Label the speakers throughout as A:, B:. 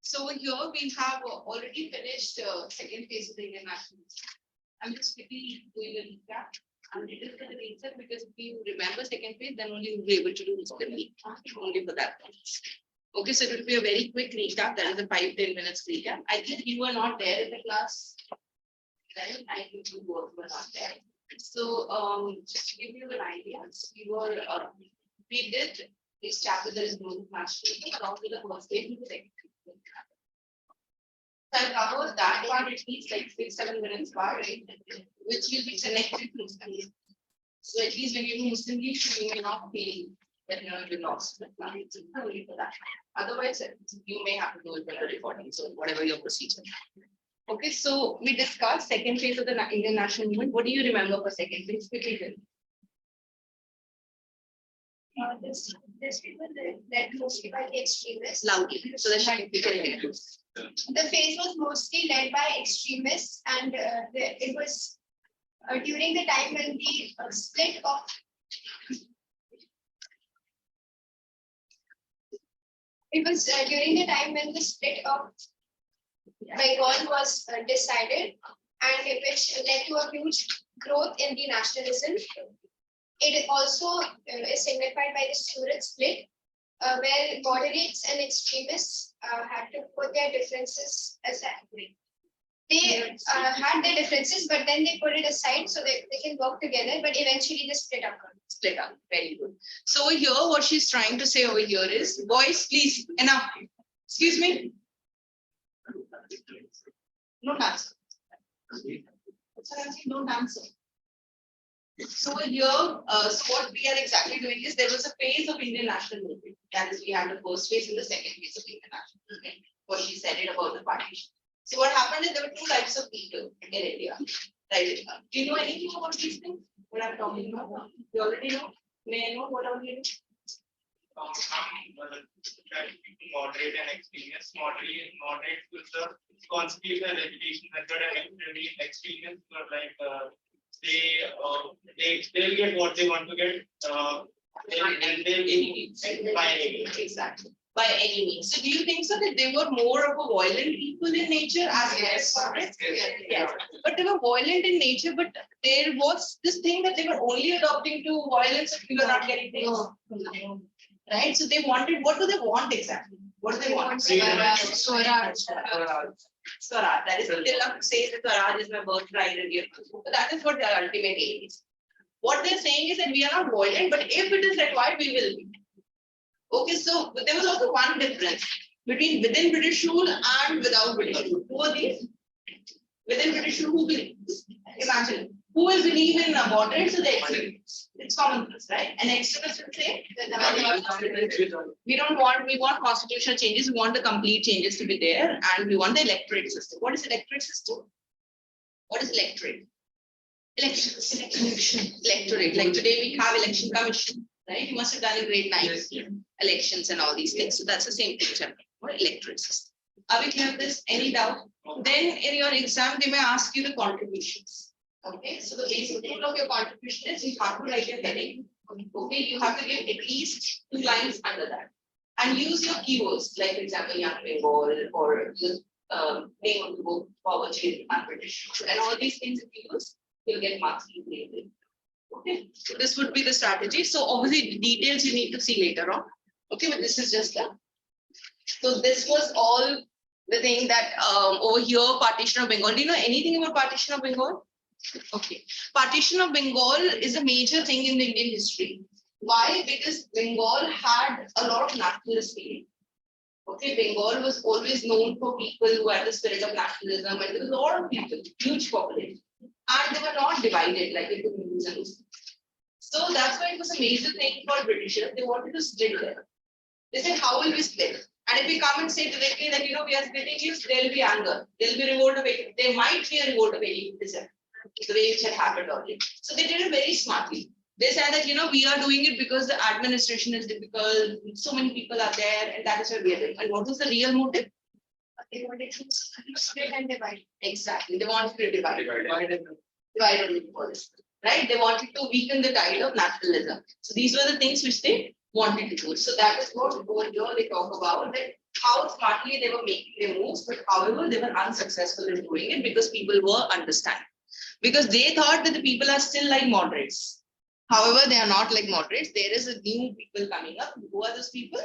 A: So here we have already finished second phase of the Indian nationalism. I'm just quickly doing a recap. And it is the reason because if you remember second phase, then only you'll be able to do this only for that. Okay, so it will be a very quick recap. That is a 5-10 minutes recap. I think you were not there in the class. Right? I think you both were not there. So just to give you an idea, we did this chapter that is known as nationalism along with the first phase and the second phase. So I covered that part at least like 6-7 minutes part, right? Which will be connected to studies. So at least when you do Muslim English, you may not feel that you lost. Only for that. Otherwise, you may have to do it by the recording. So whatever your procedure. Okay, so we discussed second phase of the Indian national movement. What do you remember for second phase?
B: This people led mostly by the extremists.
A: Loudly, so that we can hear.
B: The phase was mostly led by extremists, and it was during the time when the split of during the time when the split of Bengal was decided, and which led to a huge growth in the nationalism. It also is signified by the Surat split, where moderates and extremists had to put their differences aside. They had their differences, but then they put it aside so that they can work together, but eventually they split up.
A: Split up, very good. So here what she's trying to say over here is, boys, please, enough. Excuse me. No answer. No answer. So here, so what we are exactly doing is there was a phase of Indian national movement. That is, we had the first phase and the second phase of Indian national movement. What she said it about the partition. So what happened is there were two types of people in India. Right? Do you know anything about these things? What I'm talking about? You already know? May I know what are you?
C: Moderate and extremists. Moderate with the constitutional education method, and extremists were like they'll get what they want to get, and they'll by any means.
A: Exactly. By any means. So do you think so that they were more of a violent people in nature as
C: yes.
A: Yes. But they were violent in nature, but there was this thing that they were only adopting to violence if we were not getting things. Right? So they wanted, what do they want exactly? What do they want? Swaraj. Swaraj. That is, Tilak says that Swaraj is my birthright. So that is what their ultimate aim is. What they're saying is that we are not violent, but if it is required, we will be. Okay, so there was also one difference between within British rule and without British rule. Who are these? Within British rule, who believes? Imagine. Who will believe in moderates or the extremists? It's common sense, right? And extremists will say, we want constitutional changes, we want the complete changes to be there, and we want the electorate system. What is electorate system? What is electorate? Elections. Electorate. Like today we have election commission, right? You must have done in grade 9. Yes, yeah. Elections and all these things. So that's the same thing. What electorate system? Are we clear with this? Any doubt? Then in your exam, they may ask you the contributions. Okay, so the basic rule of your contribution is you have to write your heading. Okay, you have to give at least 2 lines under that. And use your keywords, like for example, Young Bengal or the name of the book, poverty and British. And all these things if you use, you'll get marks in. Okay, so this would be the strategy. So obviously the details you need to see later on. Okay, but this is just that. So this was all the thing that over here, partition of Bengal. Do you know anything about partition of Bengal? Okay, partition of Bengal is a major thing in the Indian history. Why? Because Bengal had a lot of nationalist feeling. Okay, Bengal was always known for people who had the spirit of nationalism, and there was a lot of people, huge population, and they were not divided like the Hindus and Muslims. So that's why it was a major thing for Britishers. They wanted to split them. They said, how will we split? And if we come and say directly that we are splitting you, there will be anger, there will be revolt of atheism. There might be a revolt of atheism. The way which had happened already. So they did it very smartly. They said that, we are doing it because the administration is difficult, so many people are there, and that is why we are doing it. And what was the real motive? They wanted to split and divide. Exactly. They wanted to divide and policy. Right? They wanted to weaken the tide of nationalism. So these were the things which they wanted to do. So that is what over here they talk about, that how smartly they were making their moves, but however, they were unsuccessful in doing it because people were understanding. Because they thought that the people are still like moderates. However, they are not like moderates. There is a new people coming up. Who are those people?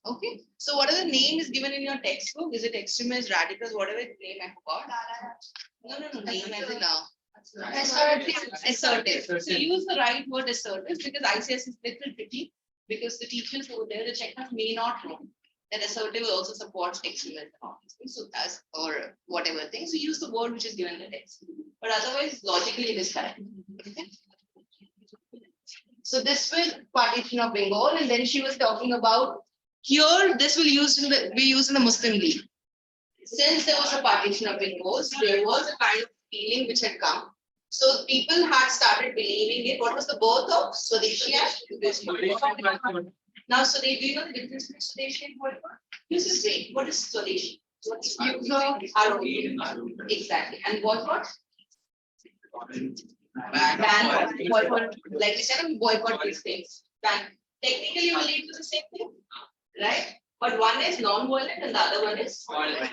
A: Okay. So what are the name is given in your textbook? Is it extremist, radicals, whatever name I forgot? No. Name as in assertive. So use the right word assertive because ICSE is little tricky because the teachers over there, the checkers may not know that assertive also supports extremism. So as or whatever thing. So use the word which is given in the text. But otherwise, logically it is correct. Okay. So this was partition of Bengal, and then she was talking about here. This will be used in the Muslim League. Since there was a partition of Bengal, so there was a kind of feeling which had come. So people had started believing it. What was the birth of Swadeshi Act? Now, so do you know the difference between Swadeshi and boycott? Use this way. What is Swadeshi? What's exactly. And boycott? Ban, boycott. Like we said, boycott these things. Ban. Technically, will lead to the same thing, right? But one is non-violent and the other one is violent.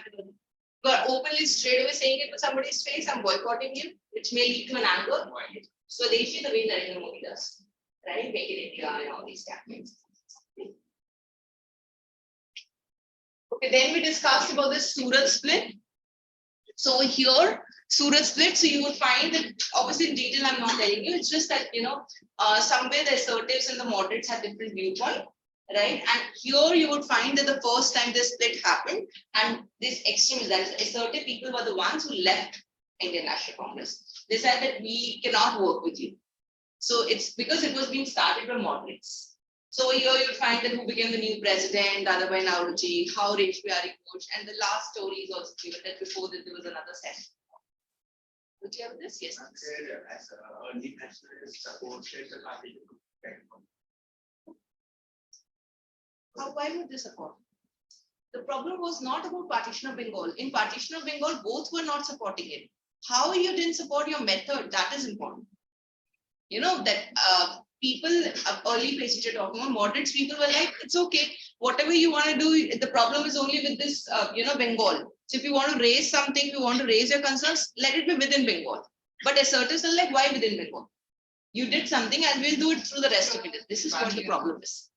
A: But openly straight away saying it to somebody's face, I'm boycotting you, which may lead to an anger. So they should the way Narendra Modi does, right? Make it India and all these campaigns. Okay, then we discussed about the Surat split. So here, Surat split, so you will find that obviously in detail I'm not telling you, it's just that somewhere the assertives and the moderates had different viewpoint, right? And here you would find that the first time this split happened, and this extremists, that is assertive people were the ones who left Indian National Congress. They said that we cannot work with you. So it's because it was being started by moderates. So here you find that who became the new president, Dadabhai Nauroji, how Resh Bihari coached, and the last story is also given that before that there was another session. Would you have this? Yes. Why would they support? The problem was not about partition of Bengal. In partition of Bengal, both were not supporting it. How you didn't support your method, that is important. You know that people, early places you're talking about, moderates people were like, it's okay, whatever you want to do, the problem is only with this, Bengal. So if you want to raise something, if you want to raise your concerns, let it be within Bengal. But assertives are like, why within Bengal? You did something and we'll do it through the rest of it. This is what the problem is.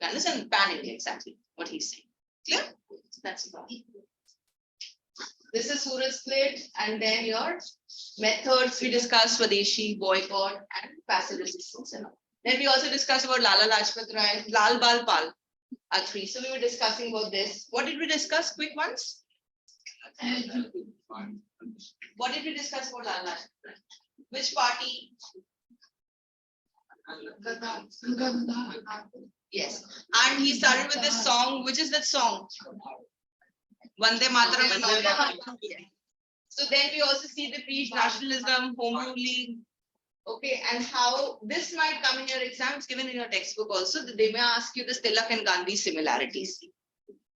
A: You understand? Pan-India, exactly what he's saying. Clear? That's the problem. This is Surat split, and then your methods we discussed Swadeshi, boycott, and passive resistance and all. Then we also discussed about Lala Lajpat Rai, Lal Bal Pal are three. So we were discussing about this. What did we discuss? Quick ones. What did we discuss about Lala Lajpat Rai? Which party? Yes. And he started with this song. Which is that song? Vande Mataram and all that. So then we also see the preach nationalism, home rule league. Okay, and how this might come in your exams, given in your textbook also, that they may ask you the Tilak and Gandhi similarities.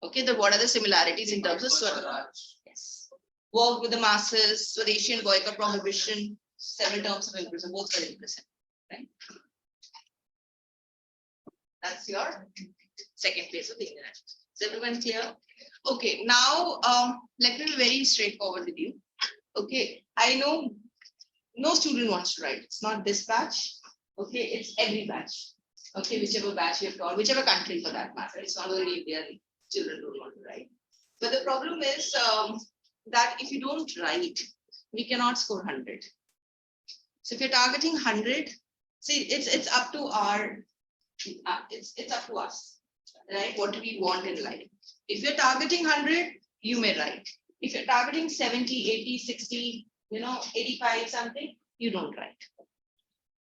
A: Okay, what are the similarities in terms of Swaraj? Yes. Work with the masses, Swadeshi and boycott prohibition, several terms of imprisonment, both are imprisoned. Right? That's your second phase of the Indian national. Is everyone clear? Okay, now let me be very straightforward with you. Okay, I know no student wants to write. It's not this batch. Okay, it's every batch. Okay, whichever batch you have taught, whichever country for that matter. It's not only India, children don't want to write. But the problem is that if you don't write, we cannot score 100. So if you're targeting 100, see, it's up to our, it's up to us, right? What do we want in life? If you're targeting 100, you may write. If you're targeting 70, 80, 60, 85 something, you don't write.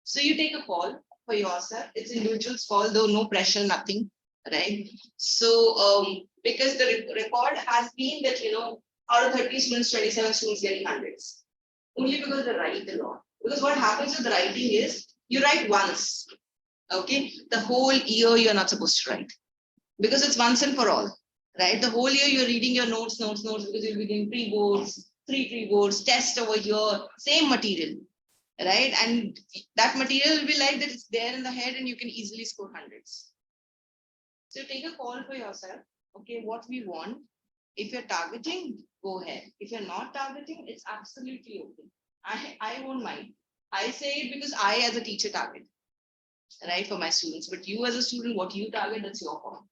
A: So you take a call for yourself. It's individual's call, though no pressure, nothing, right? So because the record has been that, out of 30 students, 27 students getting hundreds. Only because they write a lot. Because what happens with writing is, you write once, okay? The whole year you're not supposed to write. Because it's once and for all. Right, the whole year you're reading your notes, because you'll be doing pre-boards, 3 pre-boards, test over here, same material, right? And that material will be like that it's there in the head and you can easily score hundreds. So take a call for yourself. Okay, what we want. If you're targeting, go ahead. If you're not targeting, it's absolutely okay. I won't mind. I say it because I, as a teacher, target, right, for my students. But you, as a student, what you target, that's your call.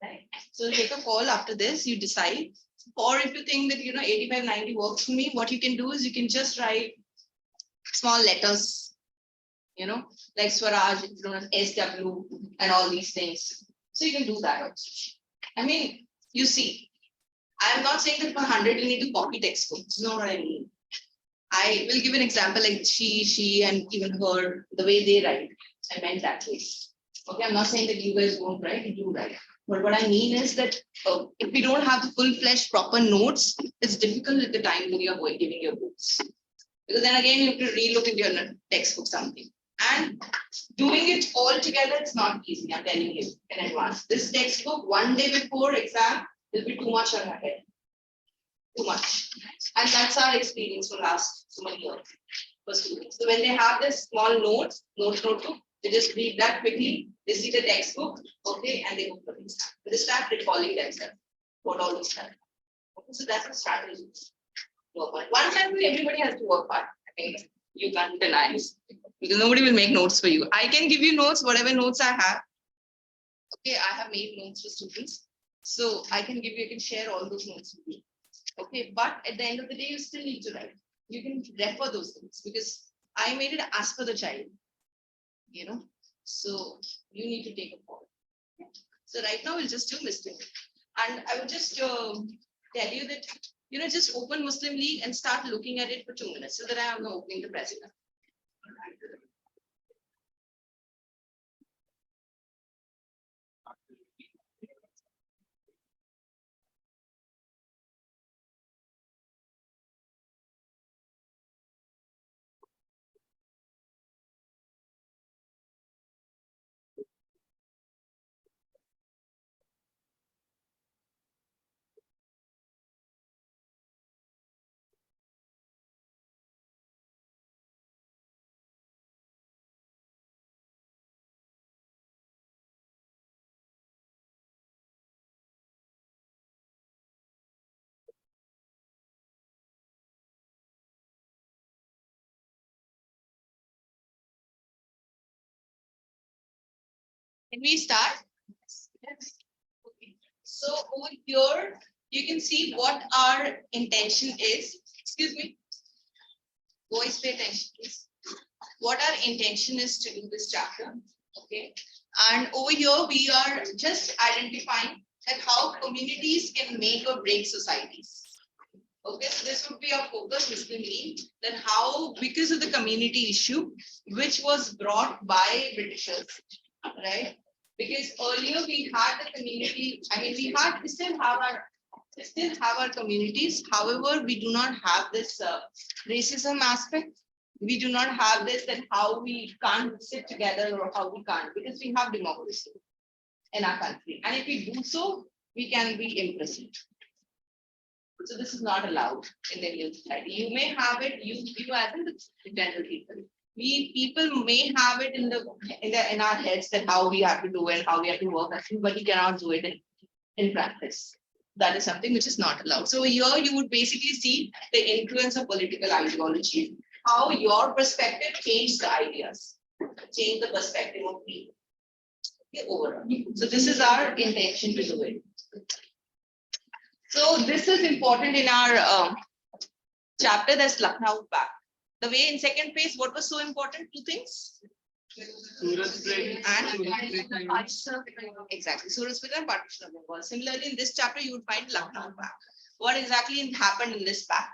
A: Right? So take a call after this, you decide. Or if you think that, 85, 90 works for me, what you can do is you can just write small letters, like Swaraj, SW, and all these things. So you can do that. I mean, you see, I'm not saying that for 100 you need to copy textbooks. You know what I mean? I will give an example like she, and even her, the way they write. I meant that way. Okay, I'm not saying that you guys won't write, you do write. But what I mean is that if we don't have the full-fledged proper notes, it's difficult at the time when you are giving your books. Because then again, you have to re-look into your textbook something. And doing it all together, it's not easy, I'm telling you in advance. This textbook, one day before exam, will be too much on your head. Too much. And that's our experience for last so many years for students. So when they have this small notebook, they just read that quickly, they see the textbook, okay, and they go for the exam. They start recalling themselves what all this stuff. Okay, so that's a strategy. One time everybody has to work hard. I think you can't deny this. Because nobody will make notes for you. I can give you notes, whatever notes I have. Okay, I have made notes for students. So I can share all those notes with you. Okay, but at the end of the day, you still need to write. You can refer those things because I made it as per the child. So you need to take a call. So right now we'll just do Muslim. And I would just tell you that, just open Muslim League and start looking at it for 2 minutes so that I am opening the president. Can we start? Yes. Okay. So over here, you can see what our intention is. Excuse me. Boys, pay attention, please. What our intention is to do this chapter. Okay. And over here, we are just identifying that how communities can make or break societies. Okay, so this would be our focus, Muslim League, that how, because of the community issue, which was brought by Britishers, right? Because earlier we had the community, we still have our communities. However, we do not have this racism aspect. We do not have this that how we can't sit together or how we can't, because we have democracy in our country. And if we do so, we can be imprisoned. So this is not allowed in the Indian society. You may have it, you as in the general people. We people may have it in our heads that how we have to do it, how we have to work, but you cannot do it in practice. That is something which is not allowed. So here you would basically see the influence of political ideology, how your perspective changed the ideas, change the perspective of people. Okay, overall. So this is our intention to do it. So this is important in our chapter, that's Lucknow back. The way in second phase, what was so important? Two things. Exactly. Suraj Split and partition of Bengal. Similarly, in this chapter, you would find Lucknow back. What exactly happened in this pack?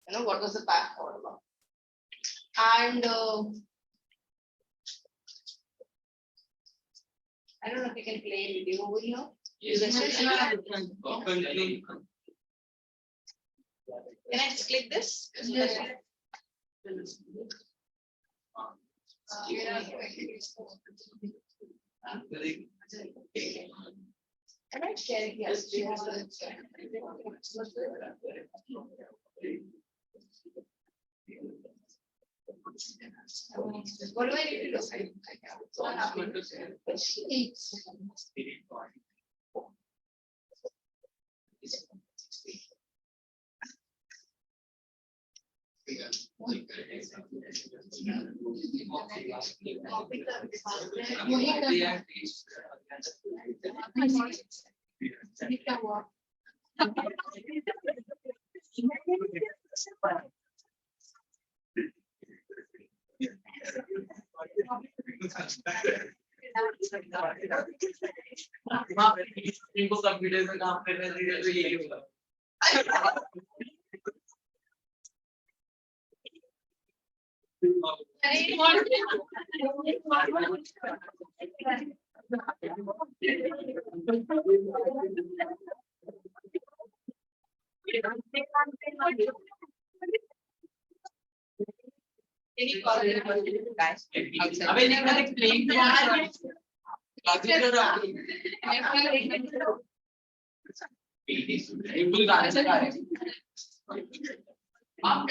A: What was the pack all about? And I don't know if you can play a video over here. Can I just click this? Am I sharing? Yes.
B: What do I need to do?
D: इनको computer में काम करने लगे तो यही होगा अबे नहीं मैंने प्लेन बिल्कुल गाने से गा रहे आप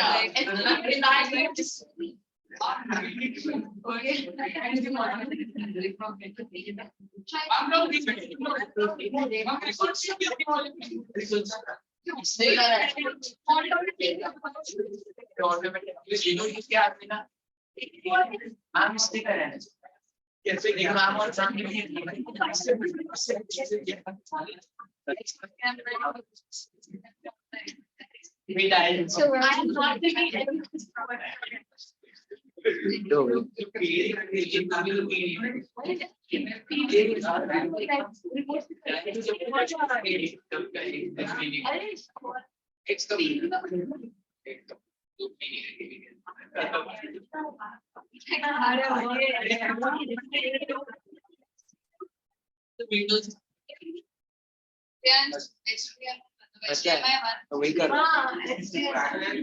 B: So I'm not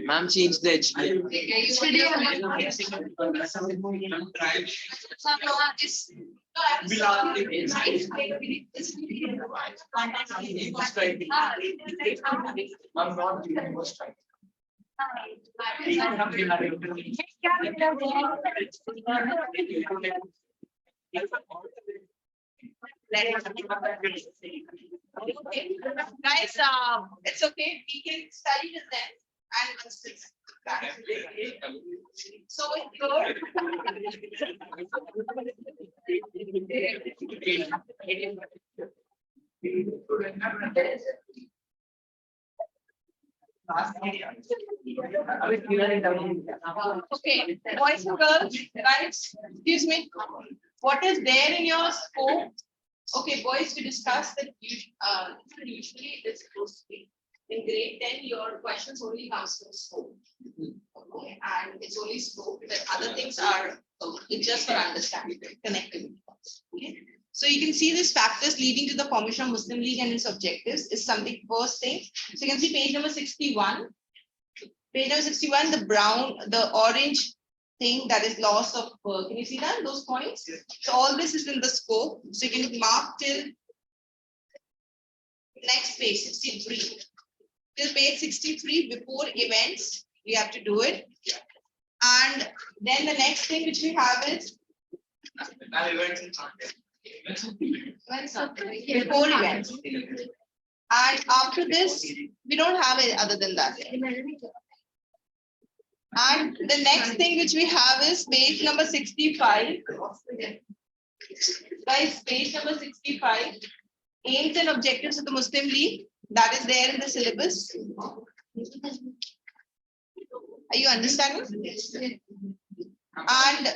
D: ma'am change the
A: Okay. Guys, it's okay. We can study with them and discuss that. So good. Okay, boys and girls, guys, excuse me. What is there in your scope? Okay, boys, we discussed that usually it's supposed to be in grade 10, your questions only comes from scope. Okay, and it's only scope, but other things are it's just for understanding, connectivity. Okay, so you can see these factors leading to the formation of Muslim League and its objectives is something first thing. So you can see page number 61. Page number 61, the orange thing that is loss of can you see that those points? So all this is in the scope. So you can mark till next page 63. Till page 63 before events, we have to do it. And then the next thing which we have is before events. And after this, we don't have it other than that. And the next thing which we have is page number 65. Guys, page number 65. Aims and objectives of the Muslim League. That is there in the syllabus. Are you understanding? And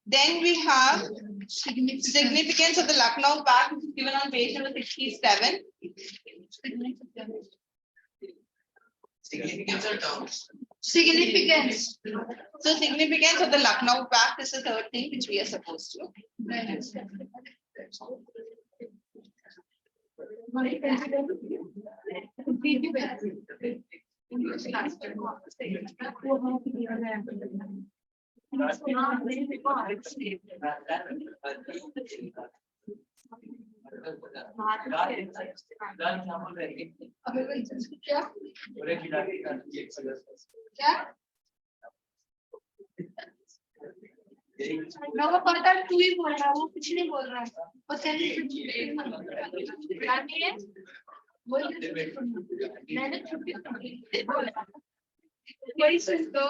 A: then we have significance of the Lucknow Pact, which is given on page number 67. Significance or terms? Significance. So significance of the Lucknow Pact is the third thing which we are supposed to.
B: लोगों को पता है तू ही बोल रहा है वो कुछ नहीं बोल रहा है वो तेरे है बोल मैंने छुट्टी बोला वही सुन दो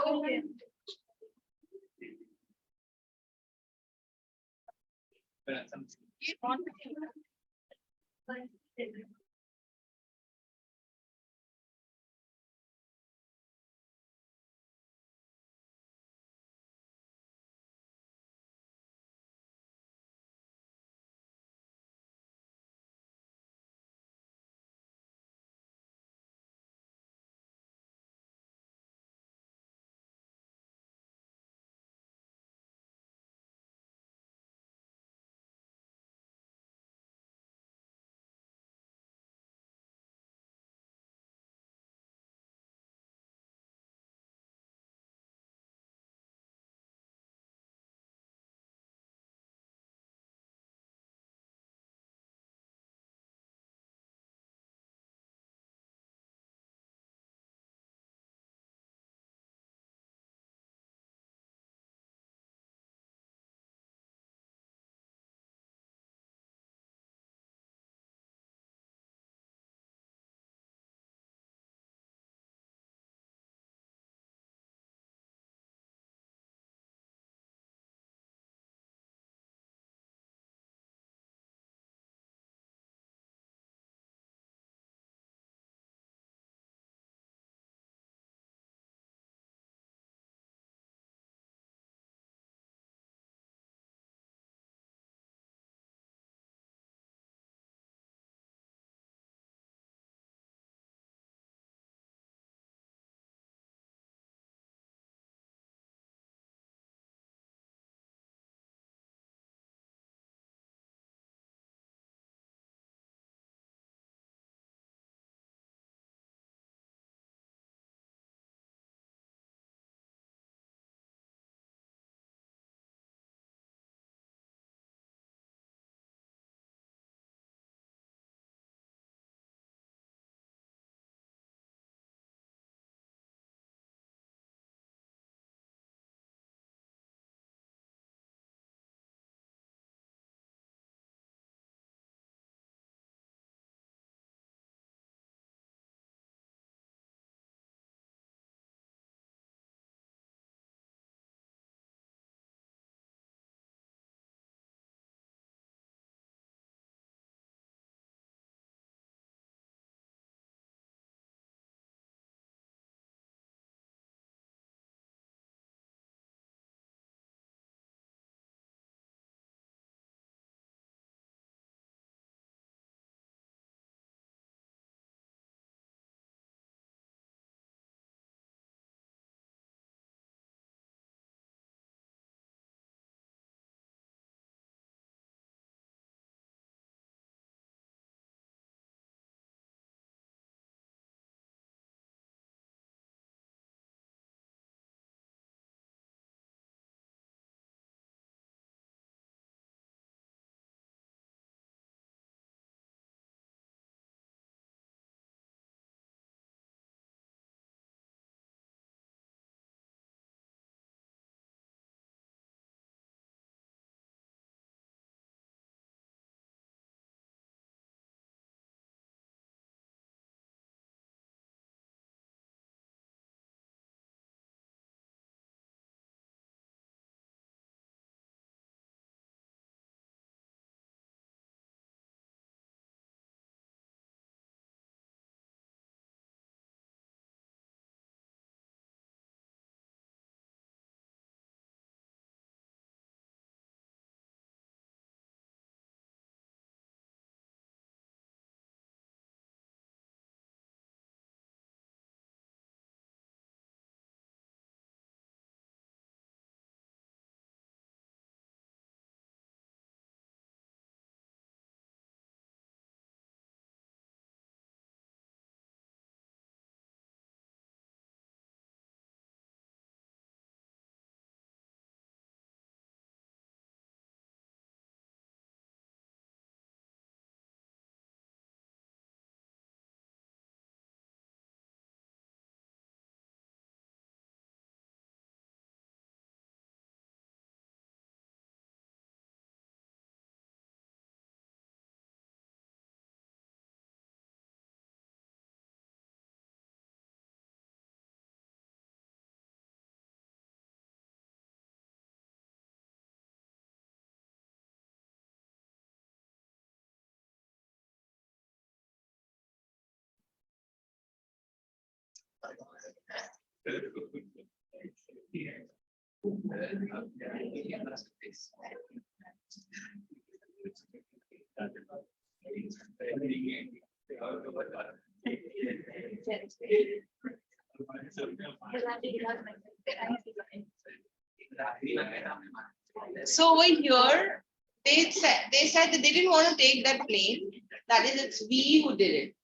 A: So over here, they said that they didn't want to take that blame. That is, it's we who did it.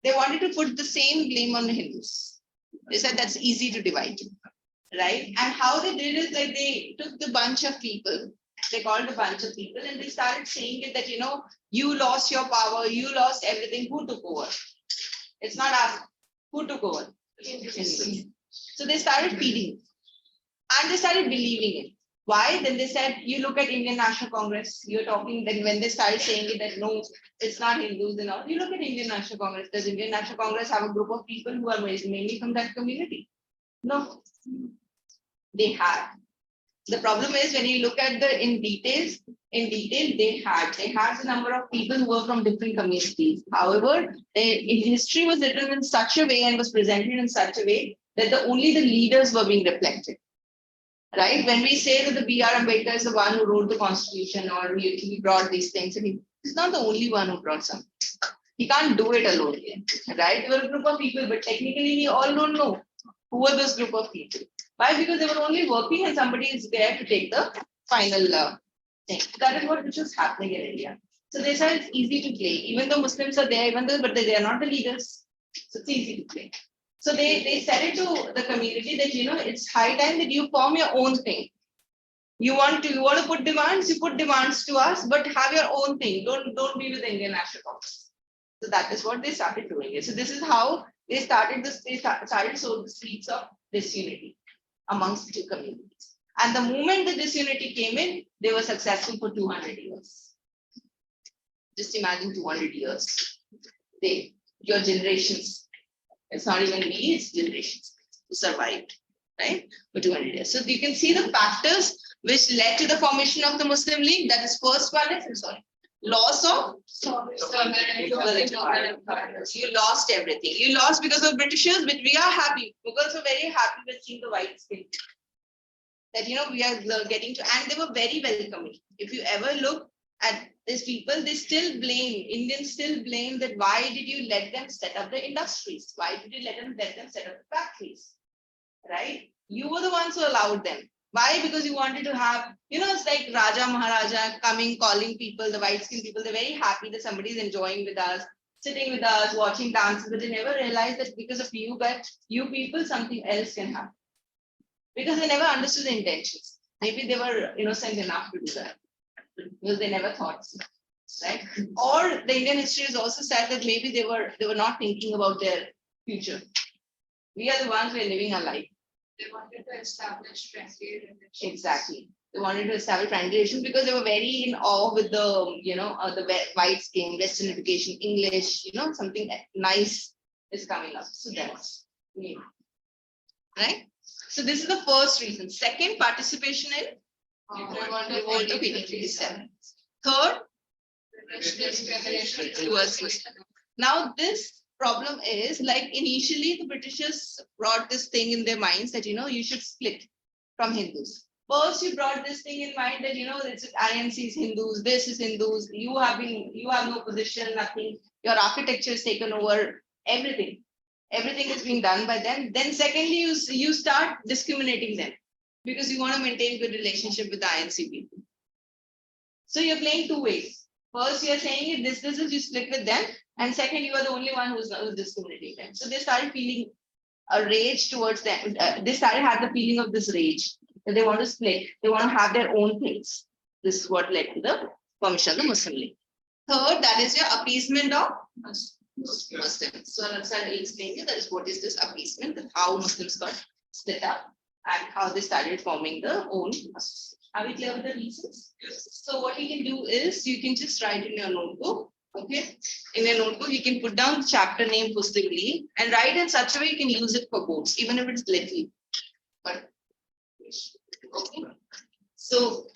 A: They wanted to put the same blame on the Hindus. They said that's easy to divide, right? And how they did is like they took the bunch of people, they called a bunch of people, and they started saying it that you lost your power, you lost everything. Who took over? It's not us. Who took over? Hindus. So they started feeding, and they started believing it. Why? Then they said, you look at Indian National Congress, you're talking, then when they started saying it that no, it's not Hindus and all, you look at Indian National Congress. Does Indian National Congress have a group of people who are mainly from that community? No, they have. The problem is when you look at in detail, they had the number of people who were from different communities. However, history was written in such a way and was presented in such a way that only the leaders were being reflected. Right? When we say that the B.R. Ambedkar is the one who wrote the constitution or he brought these things, and he's not the only one who brought something. He can't do it alone. Right? There were a group of people, but technically we all don't know who were this group of people. Why? Because they were only working and somebody is there to take the final thing. That is what which was happening in India. So they said it's easy to play. Even though Muslims are there, but they are not the leaders. So it's easy to play. So they said it to the community that it's high time that you form your own thing. You want to put demands, you put demands to us, but have your own thing. Don't be with the Indian National Congress. So that is what they started doing. So this is how they started this. They started sowing the seeds of disunity amongst the two communities. And the moment the disunity came in, they were successful for 200 years. Just imagine 200 years. Your generations. It's not even me, it's generations who survived, right? For 200 years. So you can see the factors which led to the formation of the Muslim League. That is first one is, loss of sovereignty. You lost everything. You lost because of Britishers, but we are happy. Mughals were very happy with seeing the white skin. That we are getting to, and they were very welcoming. If you ever look at these people, Indians still blame that why did you let them set up the industries? Why did you let them set up the factories? Right? You were the ones who allowed them. Why? Because you wanted to have, it's like Raja Maharaja coming, calling people, the white skinned people, they're very happy that somebody is enjoying with us, sitting with us, watching dances, but they never realized that because of you people, something else can happen. Because they never understood the intentions. Maybe they were innocent enough to do that. Because they never thought so, right? Or the Indian history is also said that maybe they were not thinking about their future. We are the ones who are living our life.
B: They wanted to establish friendly relations.
A: Exactly. They wanted to establish friendly relations because they were very in awe with the white skin, Western education, English, something nice is coming up. So that's new. Right? So this is the first reason. Second, participation in revolt of 1857. Third, towards Muslim. Now this problem is like initially the Britishers brought this thing in their minds that you should split from Hindus. First you brought this thing in mind that it's INC is Hindus, this is Hindus, you have no position, nothing, your architecture is taken over, everything is being done by them. Then secondly, you start discriminating them because you want to maintain good relationship with the INC people. So you're playing two ways. First, you're saying this is you split with them, and second, you are the only one who's discriminating them. So they started feeling a rage towards them. They started having the feeling of this rage that they want to split. They want to have their own things. This is what led to the formation of the Muslim League. Third, that is your appeasement of Muslims. So I'll explain you that is what is this appeasement, how Muslims got split up and how they started forming their own association. Are we clear with the reasons? Yes. So what you can do is you can just write in your notebook. Okay. In your notebook, you can put down the chapter name Muslim League and write in such a way you can use it for boards, even if it's little. But okay. So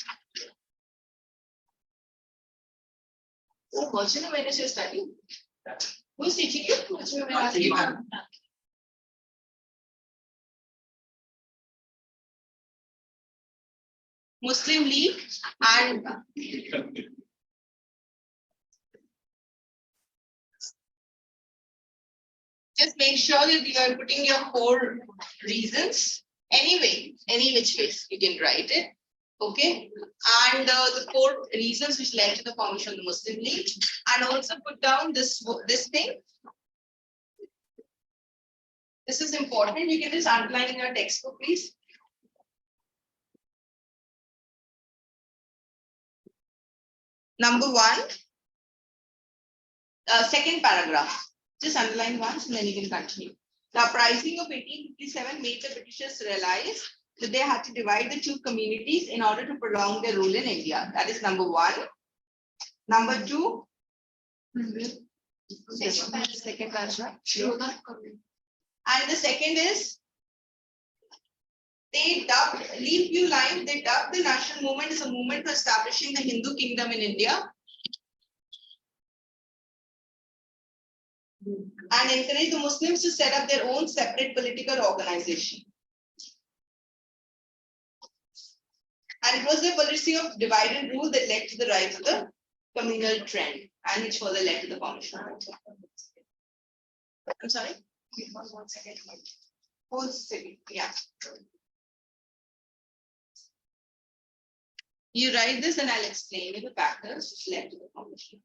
A: what should I you're studying? Who's teaching you? Muslim League, and just make sure that you are putting your 4 reasons. Anyway, any which ways you can write it. Okay, and the 4 reasons which led to the formation of the Muslim League, and also put down this thing. This is important. You can just underline in your textbook, please. Number 1, second paragraph. Just underline once and then you can continue. The uprising of 1857 made the Britishers realize that they had to divide the 2 communities in order to prolong their rule in India. That is number 1. Number 2. Second paragraph. And the second is, they dubbed, leave few lines, they dubbed the national movement as a movement for establishing the Hindu kingdom in India. And encourage the Muslims to set up their own separate political organization. And it was the policy of divide and rule that led to the rise of the communal trend, and which further led to the formation. I'm sorry? 1 second. Whole city, yeah. You write this and I'll explain you the factors which led to the formation.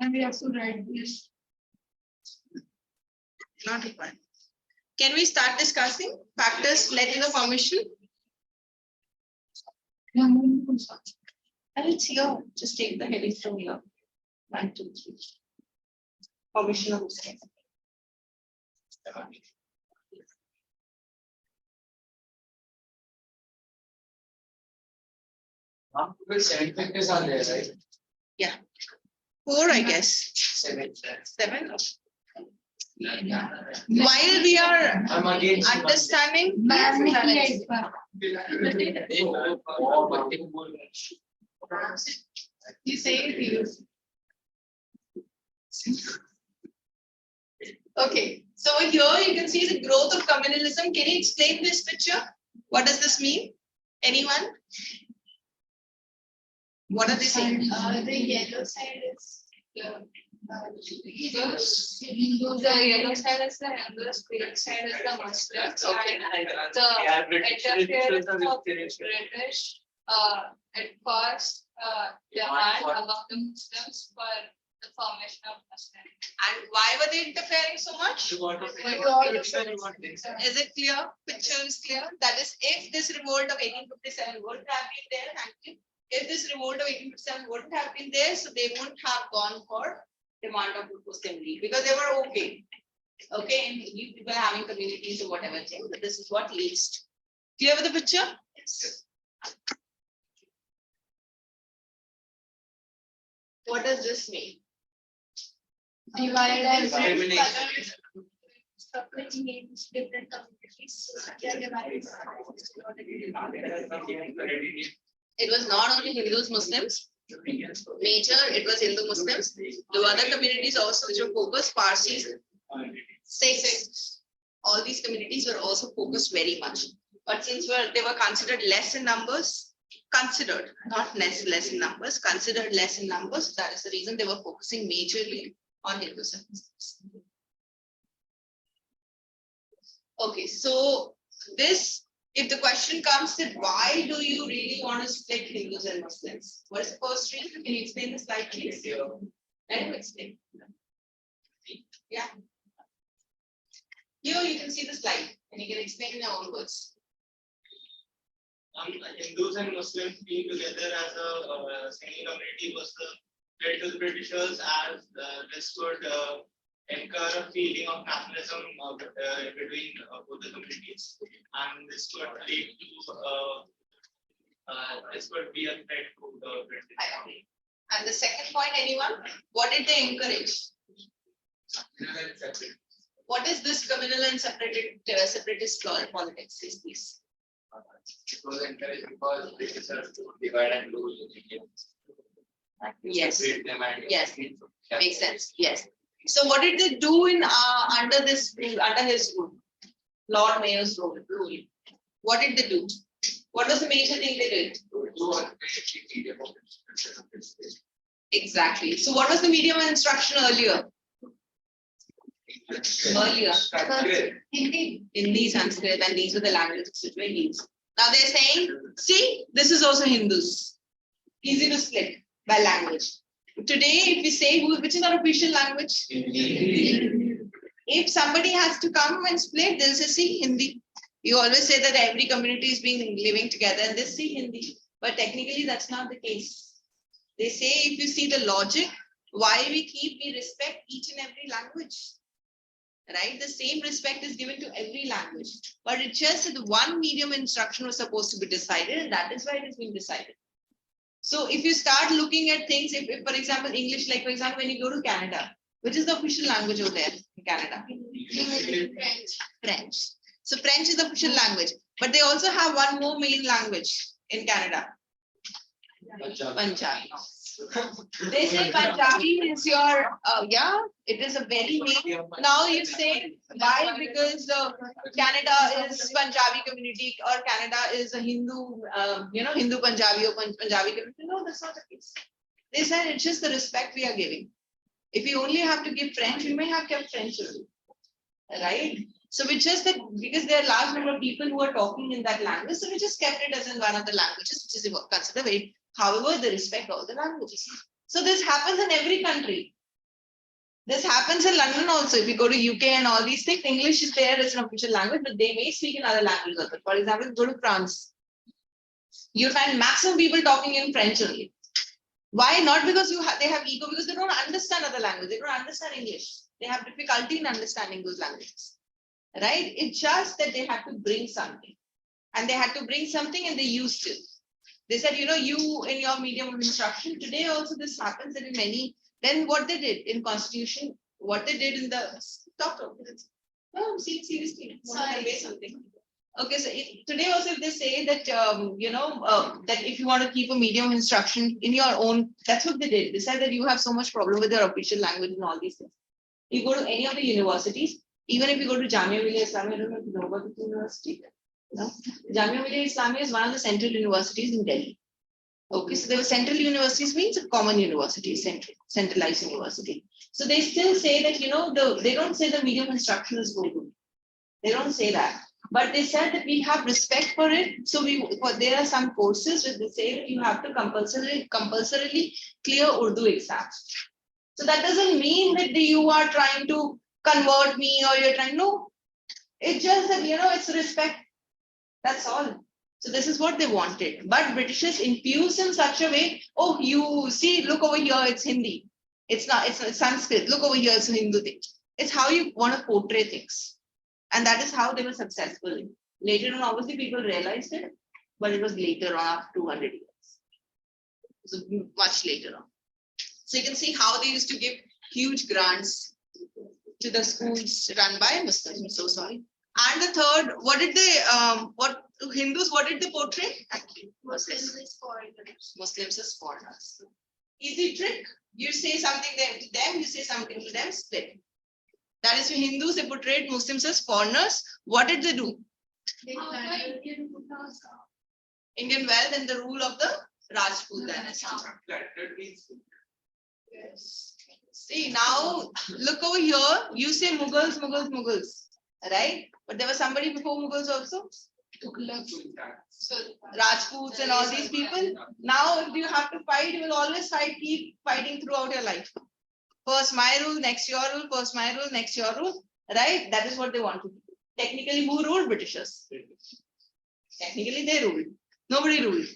A: And we have to write this. Not required. Can we start discussing factors led to the formation? And it's here. Just take the heading from here. 1, 2, 3. Formation of Muslim.
D: Well, 7 factors are there, right?
A: Yeah. 4, I guess.
D: 7.
A: 7. While we are understanding, you say it. Okay, so here you can see the growth of communalism. Can you explain this picture? What does this mean? Anyone? What are they saying?
B: The yellow side is the Hindus. The yellow side is the Hindus. Green side is the Muslims.
A: Okay.
B: And the interference of British at first demand among the Muslims for the formation of Muslim.
A: And why were they interfering so much? Is it clear? Picture is clear. That is, if this revolt of 1857 wouldn't have been there, thank you. If this revolt of 1857 wouldn't have been there, so they wouldn't have gone for demand of the Muslim League because they were okay. Okay, and you people having communities or whatever thing, but this is what leads to. Clear with the picture? Yes. What does this mean?
B: Divide and
D: Discrimination.
B: which means different communities. So they are divided.
A: It was not only Hindus, Muslims. Major, it was Hindu Muslims. The other communities also which were focused, Parsis, Sikhs. All these communities were also focused very much. But since they were considered less in numbers, considered, not less in numbers, considered less in numbers, that is the reason they were focusing majorly on Hindus and Muslims. Okay, so this, if the question comes that why do you really want to split Hindus and Muslims? What is the first reason? Can you explain the slide, please? Let him explain. Yeah. Here you can see the slide and you can explain in your own words.
C: Hindus and Muslims being together as a single community was the threat to the Britishers, as this would incur a feeling of nationalism between both the communities, and this would lead to this would be a threat to the British.
A: And the second point, anyone? What did they encourage? What is this communal and separatist politics? Please.
E: It was encouraged because British are to divide and rule.
A: Yes.
E: Separate them and-
A: Yes. Makes sense. Yes. So what did they do in under his rule? Lord Mayor's rule. What did they do? What was the major thing they did? Exactly. So what was the medium of instruction earlier? Hindi, Sanskrit, and these were the languages which were used. Now they're saying, see, this is also Hindus. Easy to split by language. Today, if we say which is our official language? If somebody has to come and split, they'll say, see, Hindi. You always say that every community is living together and they see Hindi. But technically, that's not the case. They say, if you see the logic, why we respect each and every language. Right? The same respect is given to every language. But it's just that one medium instruction was supposed to be decided, and that is why it has been decided. So if you start looking at things, if for example, English, like for example, when you go to Canada, which is the official language over there in Canada? French. So French is the official language, but they also have one more main language in Canada. Punjabi. They say Punjabi is your, yeah, it is a very main. Now you say why? Because Canada is Punjabi community or Canada is a Hindu, Hindu Punjabi or Punjabi community. No, that's not the case. They said it's just the respect we are giving. If you only have to give French, we may have kept French only. Right? So we just that because there are a large number of people who are talking in that language, so we just kept it as in one of the languages, which is considered very. However, they respect all the languages. So this happens in every country. This happens in London also. If you go to UK and all these things, English is there as an official language, but they may speak in other languages also. For example, go to France. You find maximum people talking in French only. Why? Not because they have ego, because they don't understand other languages. They don't understand English. They have difficulty in understanding those languages. Right? It's just that they had to bring something. And they had to bring something and they used it. They said, you in your medium of instruction, today also this happens that in many, then what they did in Constitution, what they did in the, talk to no, seriously, want to convey something. Okay, so today also if they say that, that if you want to keep a medium of instruction in your own, that's what they did. They said that you have so much problem with your official language and all these things. You go to any of the universities, even if you go to Jamia Millia Islamia, I don't know if you know about the university. No? Jamia Millia Islamia is one of the central universities in Delhi. Okay, so there were central universities means a common university, centralized university. So they still say that, they don't say the medium instruction is good. They don't say that. But they said that we have respect for it. So there are some courses where they say that you have to compulsorily clear Urdu exams. So that doesn't mean that you are trying to convert me or you're trying, no. It's just that, it's respect. That's all. So this is what they wanted. But Britishers infused in such a way, oh, you see, look over here, it's Hindi. It's not, it's Sanskrit. Look over here, it's a Hindu thing. It's how you want to portray things. And that is how they were successful. Later on, obviously, people realized it. but it was later on after 200 years. So much later on. So you can see how they used to give huge grants to the schools run by Muslims. I'm so sorry. And the third, what did they, what to Hindus, what did they portray? Actually,
B: Muslims is foreigners.
A: Muslims as foreigners. Easy trick. You say something to them, you say something to them, split. That is, for Hindus, they portrayed Muslims as foreigners. What did they do? Indian wealth and the rule of the Rajput dynasty.
B: Yes.
A: See, now look over here. You say Mughals, Mughals, Mughals, right? But there was somebody before Mughals also. So Rajputs and all these people. Now, if you have to fight, you will always fight, keep fighting throughout your life. First my rule, next your rule, first my rule, next your rule, right? That is what they want to do. Technically, who ruled? Britishers. Technically, they ruled. Nobody ruled,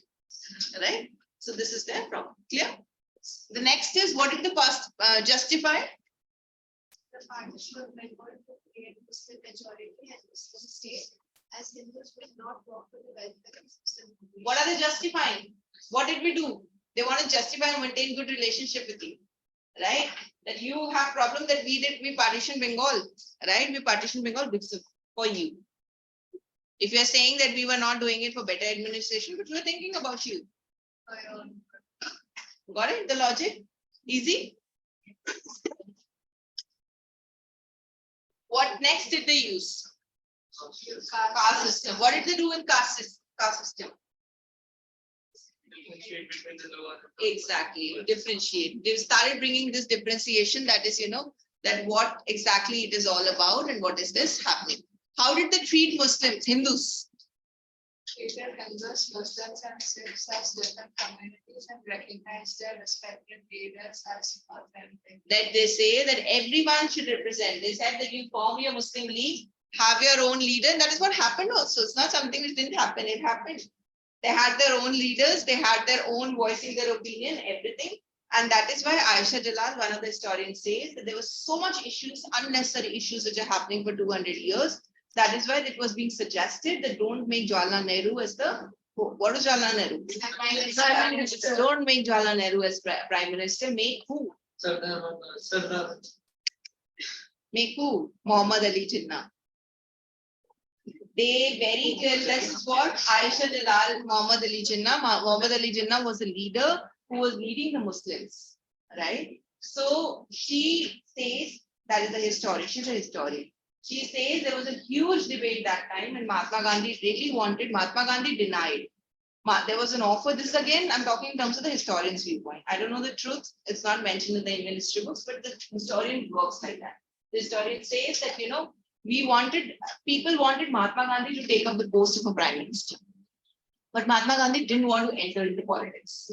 A: right? So this is their problem. Clear? The next is, what did the past justify?
B: The partition of Bengal to create Muslim majority and Muslim state, as Hindus will not work for the welfare of Muslim population.
A: What are they justifying? What did we do? They want to justify and maintain good relationship with you, right? That you have problem that we partitioned Bengal, right? We partitioned Bengal because of, for you. If you are saying that we were not doing it for better administration, but we were thinking about you. Got it? The logic? Easy? What next did they use? Caste system. What did they do in caste system?
C: Differentiate between the lower.
A: Exactly, differentiate. They started bringing this differentiation, that is, that what exactly it is all about and what is this happening. How did they treat Muslims, Hindus?
B: Treated Hindus, Muslims and Sikhs as different communities and recognize their respective leaders as authentic.
A: That they say that everyone should represent. They said that you form your Muslim league, have your own leader, and that is what happened also. It's not something which didn't happen, it happened. They had their own leaders, they had their own voicing their opinion, everything. And that is why Aisha Jalal, one of the historians, says that there was so much issues, unnecessary issues which are happening for 200 years. That is why it was being suggested that don't make Jawaharlal Nehru as the, what is Jawaharlal Nehru?
B: Prime Minister.
A: Don't make Jawaharlal Nehru as Prime Minister, make who?
D: Sardar.
A: Make who? Muhammad Ali Jinnah. They very clearly, that's what Aisha Jalal, Muhammad Ali Jinnah. Muhammad Ali Jinnah was a leader who was leading the Muslims, right? So she says, that is a historian, she's a historian. She says there was a huge debate that time and Mahatma Gandhi really wanted, Mahatma Gandhi denied. There was an offer, this again, I'm talking in terms of the historian's viewpoint. I don't know the truth, it's not mentioned in the Indian history books, but the historian works like that. The historian says that, people wanted Mahatma Gandhi to take up the post of a prime minister. But Mahatma Gandhi didn't want to enter into politics.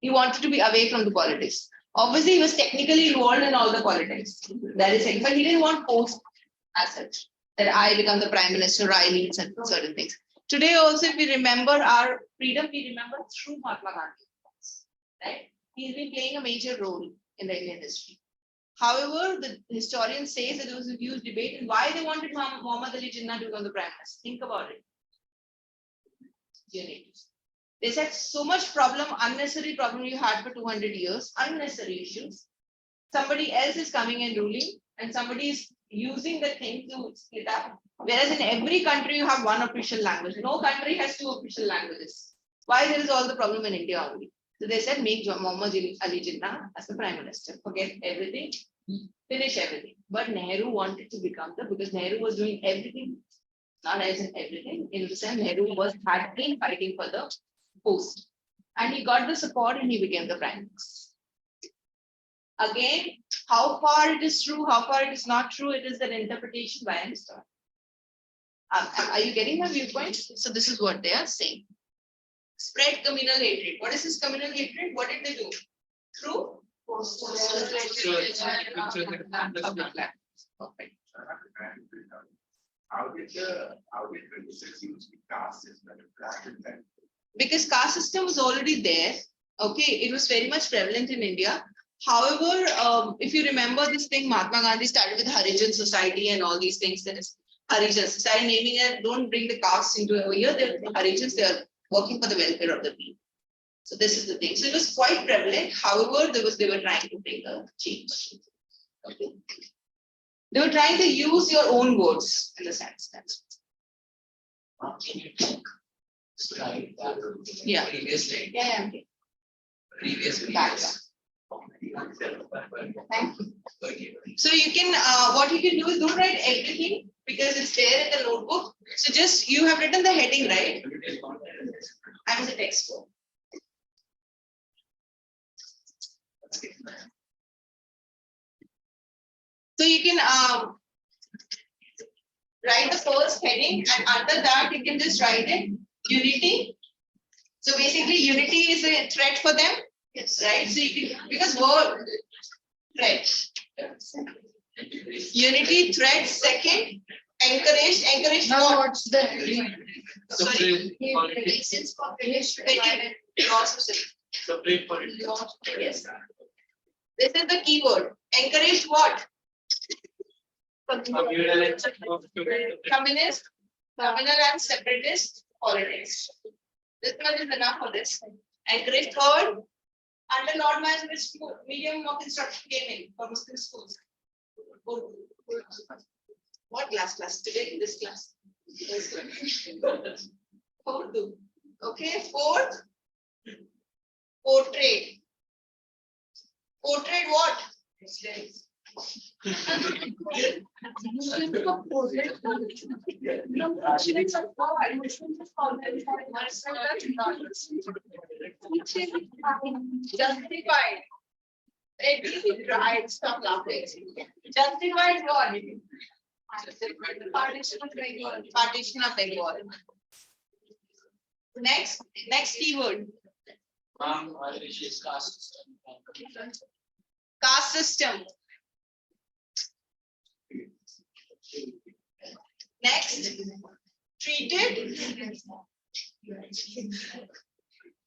A: He wanted to be away from the politics. Obviously, he was technically involved in all the politics. That is it, but he didn't want post as such, that I become the prime minister, I lead certain things. Today also, if we remember our freedom, we remember through Mahatma Gandhi, right? He's been playing a major role in the Indian history. However, the historian says that there was a huge debate and why they wanted Muhammad Ali Jinnah to become the prime minister. Think about it. They said so much problem, unnecessary problem you had for 200 years, unnecessary issues. Somebody else is coming and ruling and somebody is using the thing to split up. Whereas in every country you have one official language. No country has two official languages. Why there is all the problem in India only? So they said make Muhammad Ali Jinnah as the prime minister. Forget everything, finish everything. But Nehru wanted to become because Nehru was doing everything, not as in everything. In the sense, Nehru had been fighting for the post. And he got the support and he became the prime minister. Again, how far it is true, how far it is not true, it is an interpretation by an historian. Are you getting my viewpoint? So this is what they are saying. Spread communal hatred. What is this communal hatred? What did they do? Through
E: Perfect.
F: How did 26 use the caste system?
A: Because caste system was already there. Okay, it was very much prevalent in India. However, if you remember this thing, Mahatma Gandhi started with Harijan Society and all these things. That is Harijans. Started naming it. Don't bring the caste into here. They're Harijans. They are working for the welfare of the people. So this is the thing. So it was quite prevalent. However, they were trying to bring a change. Okay. They were trying to use your own words in the sense.
E: Can you check slide that
A: Yeah.
E: previous slide?
A: Yeah.
E: Previous
A: Back. Thank you. So you can, what you can do is don't write everything because it's there in the notebook. So just, you have written the heading, right? I'm the textbook. So you can write the first heading and under that you can just write it, unity. So basically unity is a threat for them. Yes. Right? So you can, because word, threat. Unity, threat, second, encourage
B: Now
A: what?
B: what's the
A: Sorry.
B: reasons for finish
A: Loss of self.
E: Separate for it.
A: Yes. This is the keyword. Encourage what? Communist, communal and separatist politics. This much is enough for this. Encourage third. Under normal medium of instruction came in for Muslim schools. What class today? This class. Fourth. Okay, fourth. Portrait. Portrait what? Justified. Right, stop laughing. Justified what? Partition of Bengal. Next keyword. Caste system. Next, treated.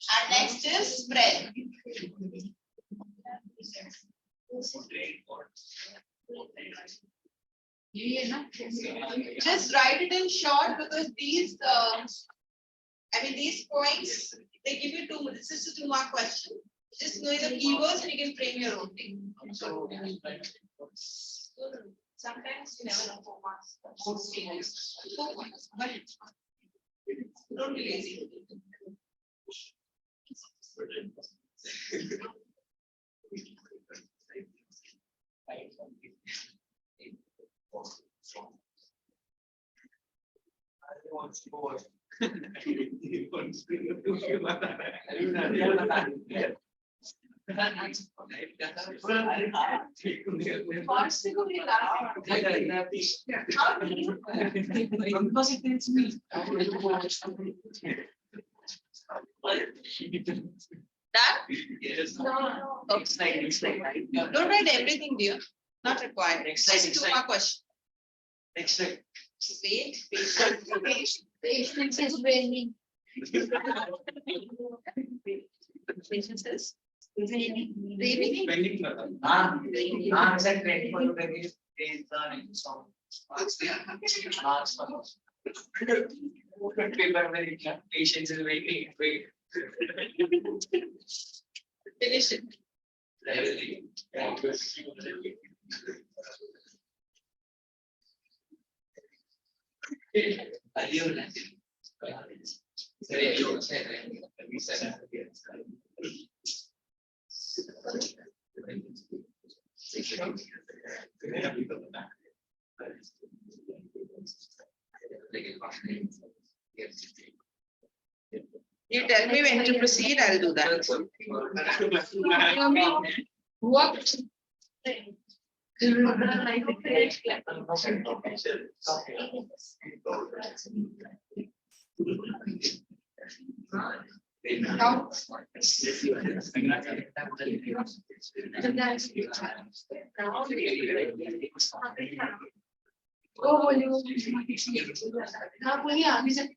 A: And next is spread. Just write it in short because these, these points, they give you two, this is a 2-mark question. Just know the keywords and you can frame your own thing. Sometimes you never know 4 marks. 4 marks, but don't be lazy. That?
E: Yes.
A: No.
E: Next slide.
A: Don't write everything, dear. Not required.
E: Next slide,
A: Just 2 mark question.
E: Next slide.
A: Wait.
B: patience is waning.
A: Patience is
E: Pending.
A: waning.
E: Set 24 is the next song. Paper very patience is waiting. Wait.
A: Finish it. You tell me when to proceed, I'll do that.
B: What? Now, हाँ बोलिए आगे से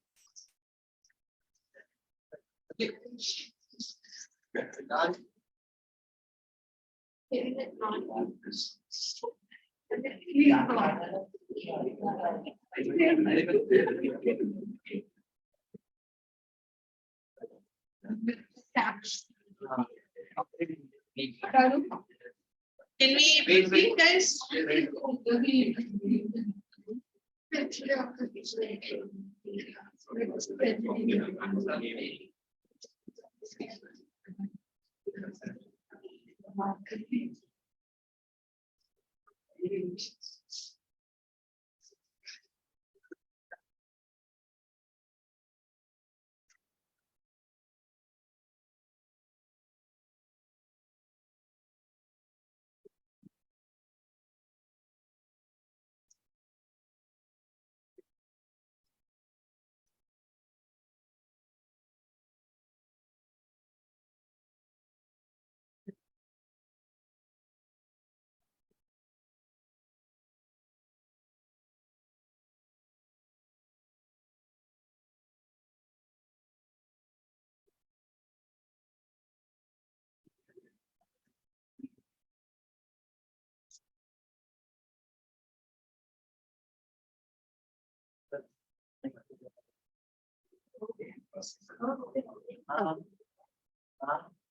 A: Can we proceed, guys?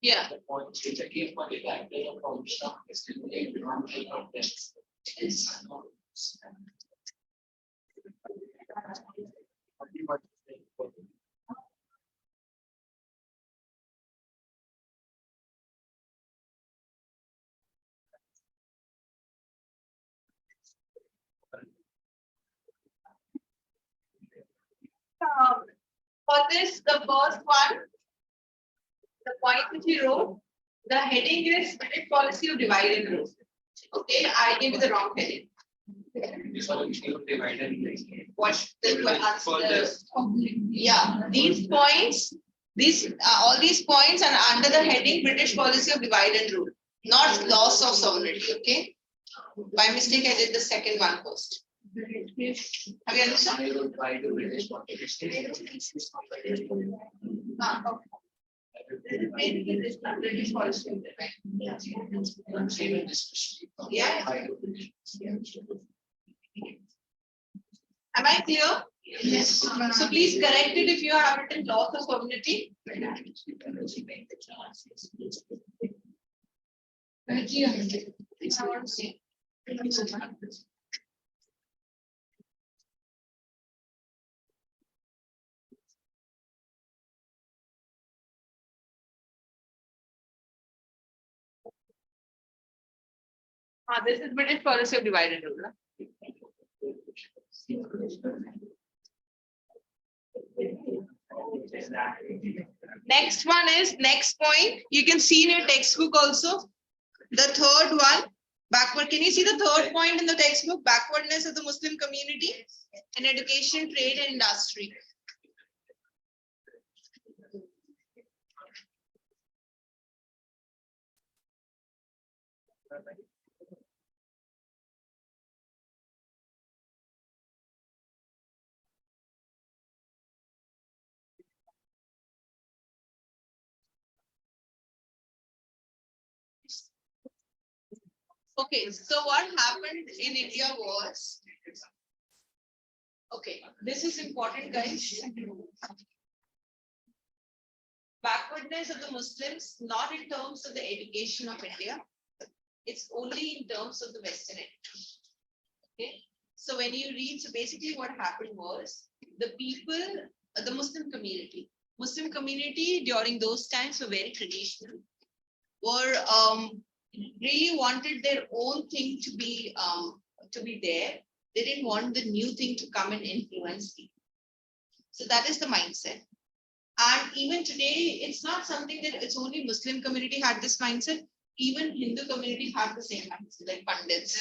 A: Yeah. For this, the first one, the point which we wrote, the heading is policy of divide and rule. Okay, I gave you the wrong heading. What yeah, these points, all these points are under the heading British policy of divide and rule, not loss of sovereignty. Okay, by mistake I did the second one first. Have you understood? British policy of divide. Yeah. Am I clear? Yes. So please correct it if you have written loss of sovereignty. This is British policy of divide and rule. Next one is next point. You can see in your textbook also. The third one, backward. Can you see the third point in the textbook? Backwardness of the Muslim community in education, trade, and industry. Okay, so what happened in India was, okay, this is important, guys. Backwardness of the Muslims, not in terms of the education of India, it's only in terms of the Western education. Okay, so when you read, so basically what happened was the people, the Muslim community during those times were very traditional, were really wanted their own thing to be there. They didn't want the new thing to come and influence people. So that is the mindset. And even today, it's not something that it's only Muslim community had this mindset. Even Hindu community had the same mindset, like Pandits.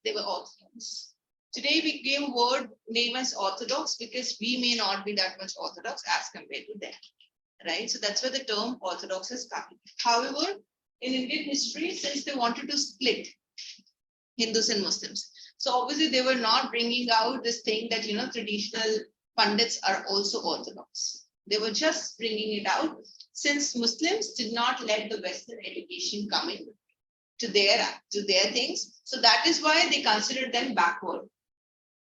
A: They were Orthodox. Today we gave a word name as Orthodox because we may not be that much Orthodox as compared to them. Right? So that's where the term Orthodox has come. However, in Indian history, since they wanted to split Hindus and Muslims, so obviously they were not bringing out this thing that, traditional Pandits are also Orthodox. They were just bringing it out since Muslims did not let the Western education come in to their things. So that is why they considered them backward.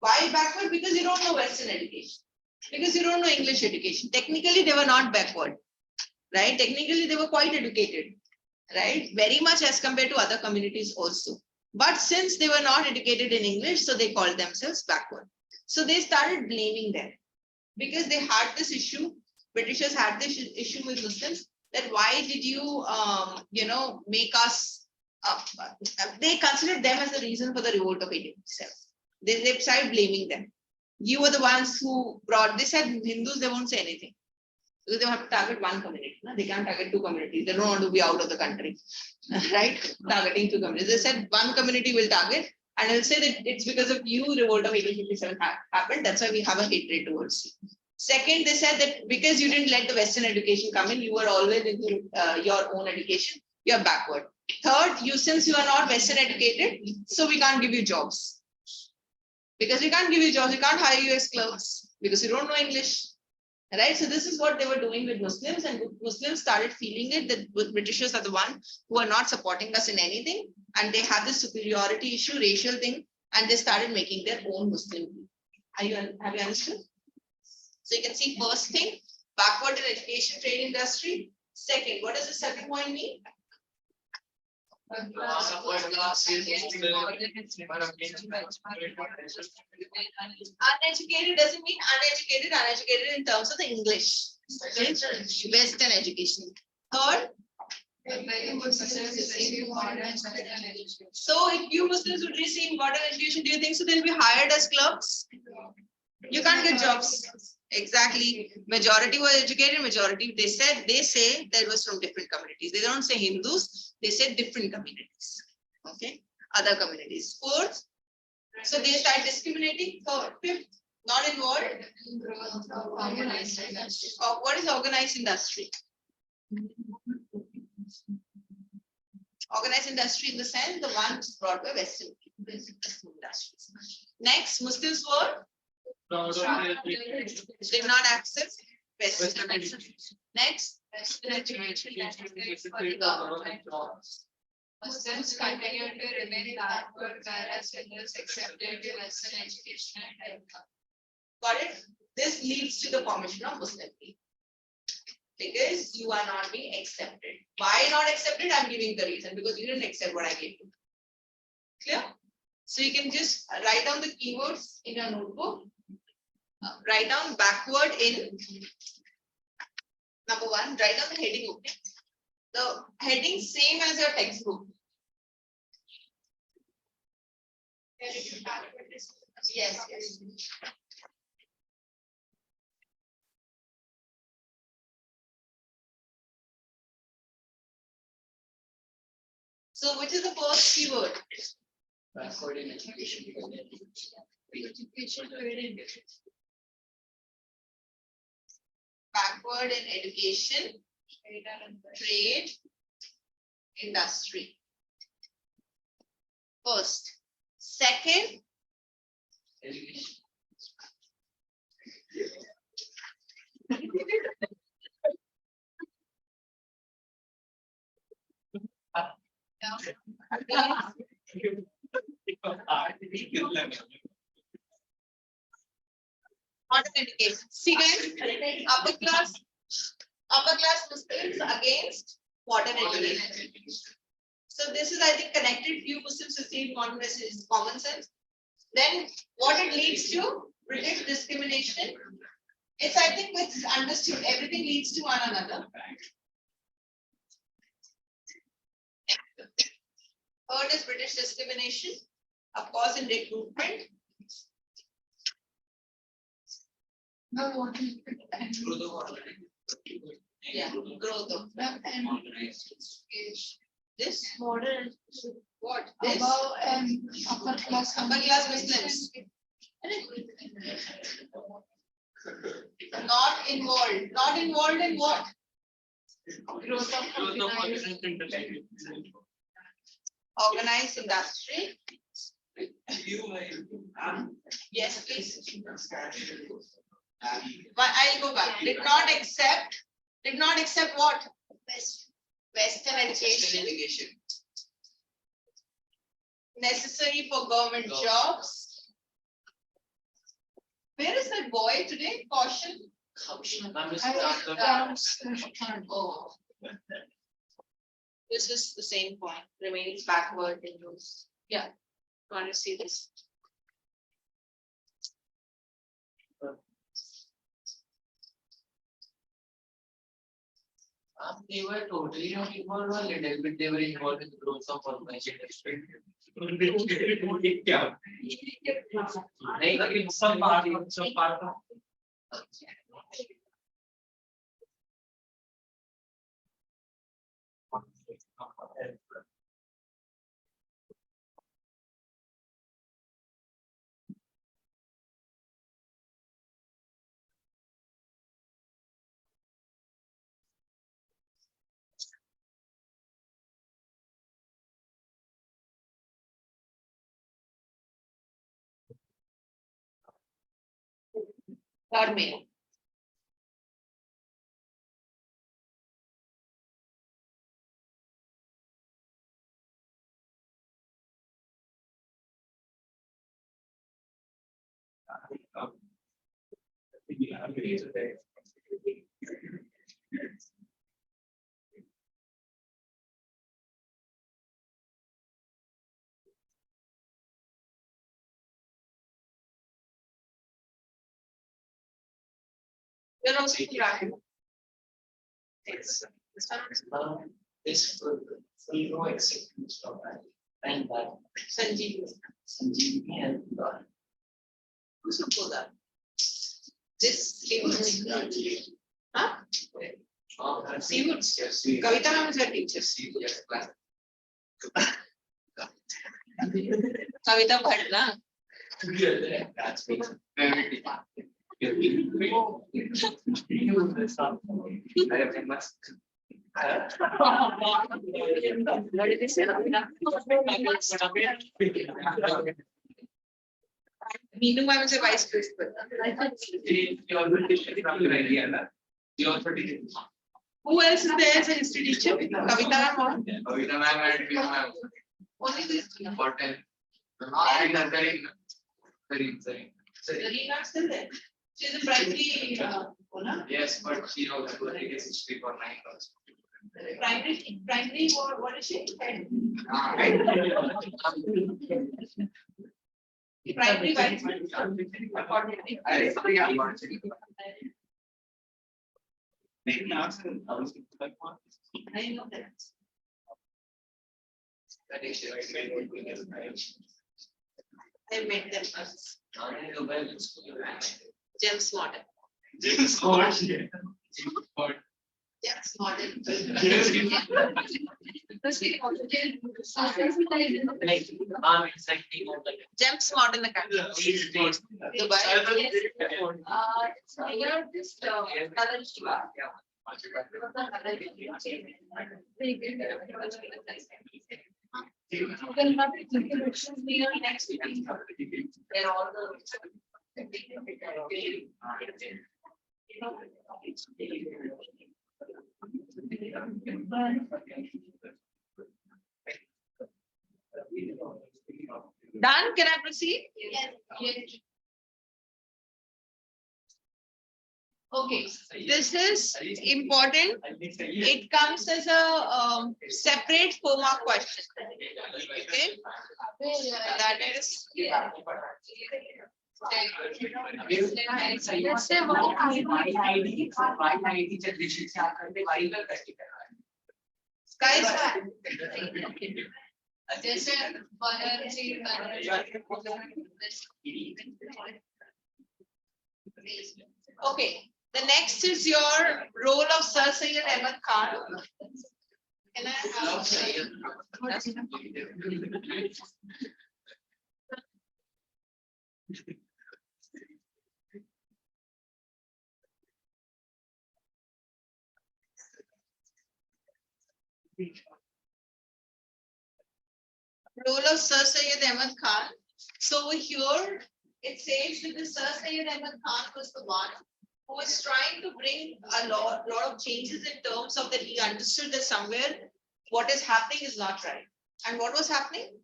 A: Why backward? Because you don't know Western education. Because you don't know English education. Technically, they were not backward. right? Technically, they were quite educated, right? Very much as compared to other communities also. But since they were not educated in English, so they called themselves backward. So they started blaming them because they had this issue. Britishers had this issue with Muslims that why did you, make us, they considered them as the reason for the revolt of 1857. They started blaming them. You were the ones who brought, they said Hindus, they won't say anything. Because they have to target one community. No? They can't target two communities. They don't want to be out of the country, right? Targeting two communities. They said one community will target and they'll say that it's because of you, revolt of 1857 happened. That's why we have a hatred towards you. Second, they said that because you didn't let the Western education come in, you were always into your own education, you're backward. Third, since you are not Western educated, so we can't give you jobs. Because we can't give you jobs, we can't hire you as clerks because you don't know English. Right, so this is what they were doing with Muslims, and Muslims started feeling it that Britishers are the one who are not supporting us in anything, and they have this superiority issue, racial thing, and they started making their own Muslim. Have you understood? So you can see first thing, backward in education, trade, industry. Second, what does the second point mean? Uneducated doesn't mean uneducated, uneducated in terms of the English. Western education. Third, so if you Muslims would receive modern education, do you think so they'll be hired as clerks? You can't get jobs. Exactly. Majority were educated, majority, they say that it was from different communities. They don't say Hindus, they say different communities. Okay, other communities. Fourth, so they start discriminating. Fifth, not involved. What is organized industry? Organized industry in the sense the one which is brought by Western industries. Next, Muslims were did not access Western education. Next,
B: Muslims continued to remain backward, whereas Hindus accepted Western education and income.
A: got it? This leads to the formation of Muslim League. Because you are not being accepted. Why not accepted? I'm giving the reason because you didn't accept what I gave you. Clear? So you can just write down the keywords in your notebook. Write down backward in number one. Write down the heading. Okay. The heading same as your textbook. Yes. So which is the first keyword?
E: Backward in education.
A: Backward in education, trade, industry. First. Second,
E: Education.
A: modern education. See guys, upper class Muslims against modern education. So this is, I think, connected. Few Muslims receive modern is common sense. Then what it leads to? British discrimination. It's, I think, it's understood. Everything leads to one another. Third is British discrimination, of course, in recruitment. Yeah, growth of this modern what this upper class Muslims not involved in what? Growth of organized industry. Yes, please. But I'll go back. Did not accept what? Western education. Necessary for government jobs. Where is that boy today? Caution. Oh. This is the same point, remains backward in use. Yeah. Want to see this?
E: They were totally not involved, or a little bit they were involved in the growth of organization industry. Like some part of.
A: Third mail. You're also right.
E: This full acceptance of that and that Sanjeev and
A: Who's to pull that? This Seawoods. Huh? Seawoods. Kavita ma'am is a teacher. Kavita Bhatt, na? Meenu ma'am is a vice principal. Who else is there as a history teacher? Kavita ma'am. Only this. Zarina still there. She's a primary.
E: Yes, but she also takes history for 9 months.
A: Primary, what is she? Primary vice. I know that. I met them once. James Model. James Model. James Model Academy. Dubai. You can have introductions next week. They're all Done? Can I proceed?
B: Yes.
A: Okay, this is important. It comes as a separate 4-mark question. Okay, that is. Sky is fine. Okay, the next is your role of Sir Syed Ahmed Khan. Can I have role of Sir Syed Ahmed Khan. So here it says that the Sir Syed Ahmed Khan was the one who was trying to bring a lot of changes in terms of that he understood that somewhere what is happening is not right. And what was happening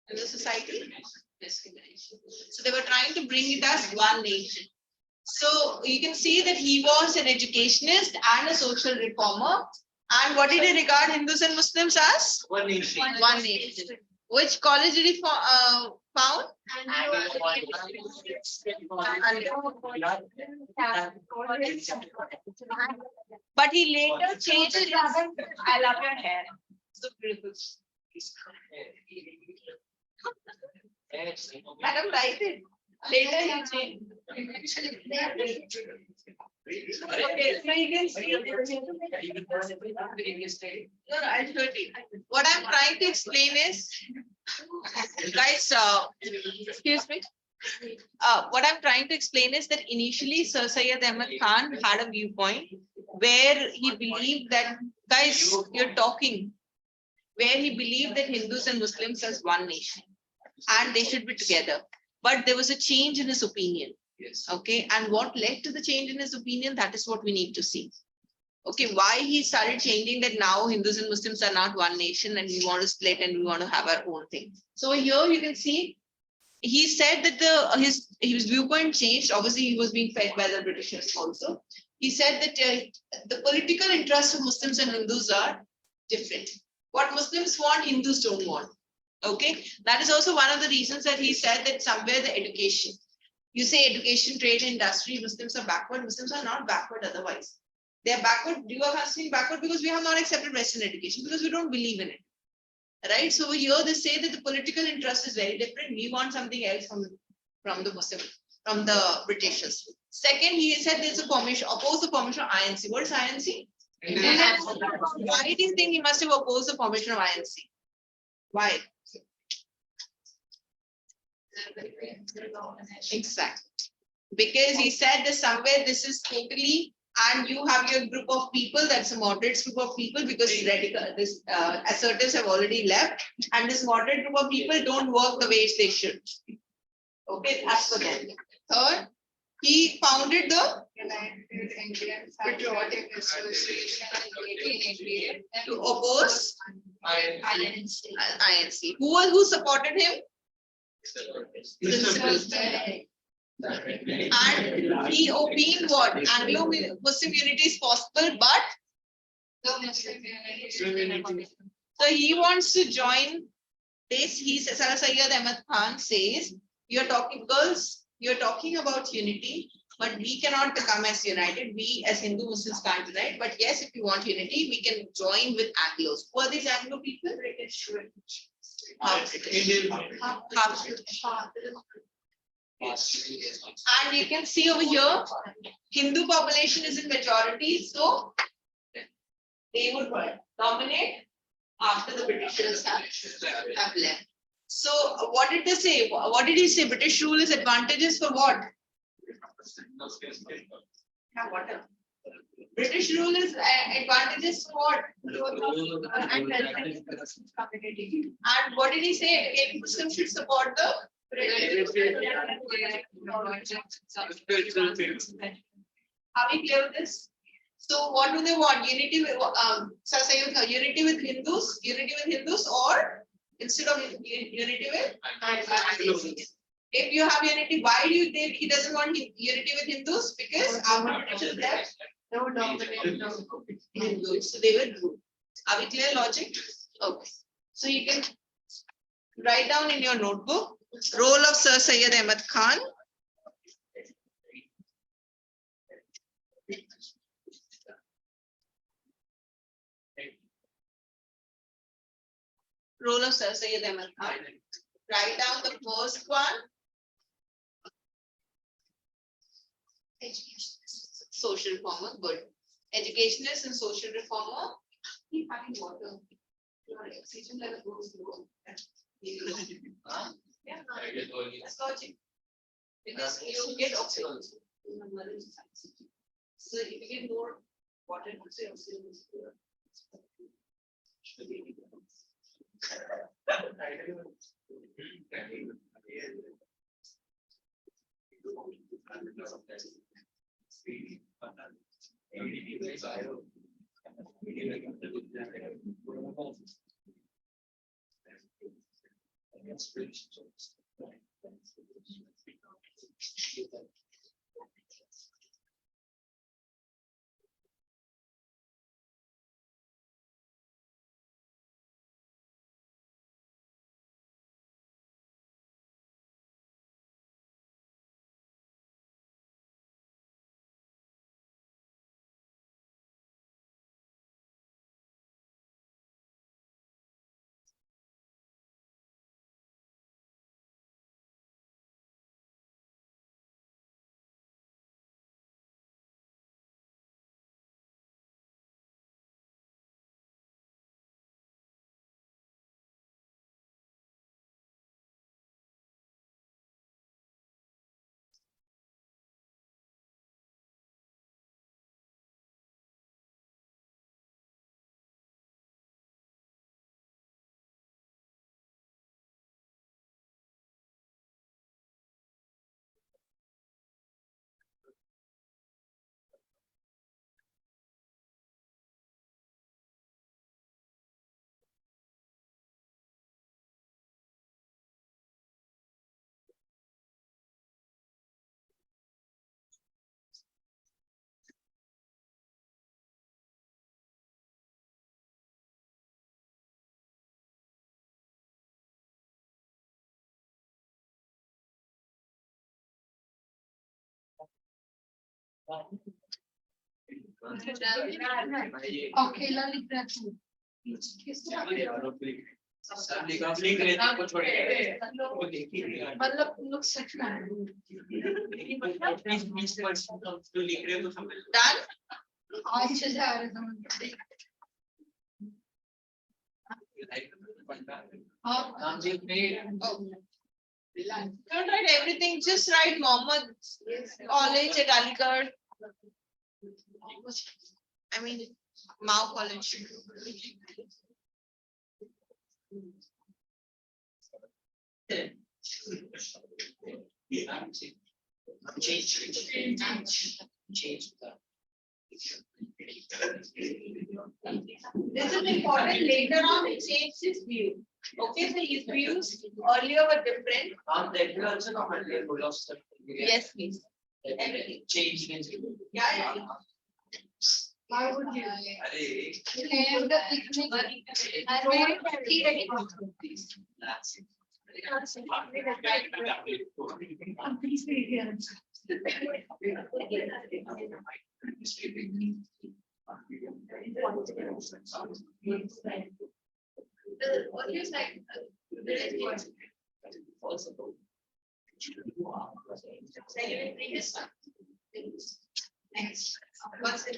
A: in the society? Discrimination. So they were trying to bring it as one nation. So you can see that he was an educationist and a social reformer. And what did he regard Hindus and Muslims as?
D: One nation.
A: One nation. Which college did he found? But he later changed his. I love your hair. So beautiful. Madam, write it. Later he changed. Okay, so you can see. No, I'll show it. What I'm trying to explain is, guys, excuse me. What I'm trying to explain is that initially Sir Syed Ahmad Khan had a viewpoint where he believed that, guys, you're talking, where he believed that Hindus and Muslims as one nation and they should be together. But there was a change in his opinion.
D: Yes.
A: Okay, and what led to the change in his opinion, that is what we need to see. Okay, why he started changing that now Hindus and Muslims are not one nation and we want to split and we want to have our own thing. So here you can see, he said that his viewpoint changed. Obviously, he was being fed by the Britishers also. He said that the political interests of Muslims and Hindus are different. What Muslims want, Hindus don't want. Okay, that is also one of the reasons that he said that somewhere the education. You say education, trade, industry, Muslims are backward. Muslims are not backward otherwise. They are backward. You are considering backward because we have not accepted Western education because we don't believe in it. Right? So here they say that the political interest is very different. We want something else from the Muslim, from the Britishers. Second, he said there's a formation, oppose the formation of INC. What is INC? Why do you think he must have opposed the formation of INC? Why? Exactly. Because he said that somewhere this is totally, and you have your group of people, that's a moderate group of people, because this assertives have already left, and this moderate group of people don't work the way they should. Okay, that's for them. Third, he founded the to oppose INC. Who supported him? And he opined what? Anglo-Muslim unity is possible, but so he wants to join this. He says, Sir Syed Ahmad Khan says, you're talking girls, you're talking about unity, but we cannot become as united. We as Hindu Muslims can't unite. But yes, if you want unity, we can join with Anglos. Who are these Anglo people? British. And you can see over here, Hindu population is in majority, so they would dominate after the Britishers have left. So what did they say? What did he say? British rule is advantages for what? British rule is advantages for what? And what did he say? Again, Muslims should support the Are we clear with this? So what do they want? Unity with unity with Hindus, or instead of unity with if you have unity, why do you think he doesn't want unity with Hindus? Because our British left no dominant Hindus, so they will rule. Are we clear logic? Okay. So you can write down in your notebook role of Sir Syed Ahmad Khan. Role of Sir Syed Ahmad Khan. Write down the first one. Social reformer, good. Educationist and social reformer. Keep having water. Your oxygen level goes low. Yeah, that's logic. Because you get oxygen. So if you get more water, oxygen is good.
B: अकेला लिख रहा था
E: सब लिखा लिख रहे थे कुछ छोड़
B: मतलब लोग सच में
E: तो लिख रहे हो समझ
A: Done?
B: आज से जा रहे समझ
E: नाम लिख में
A: Don't write everything, just write Mohammed College at Aligarh. I mean, Mao College.
E: change
A: This is important. Later on, he changed his view. Okay, so his views earlier were different.
E: that will also not full of stuff.
A: Yes, please. Everything.
E: Change means
A: Yeah.
B: Why would you?
E: अरे
B: And the picnic, I wrote tea ready.
A: What you said. Next. What's it?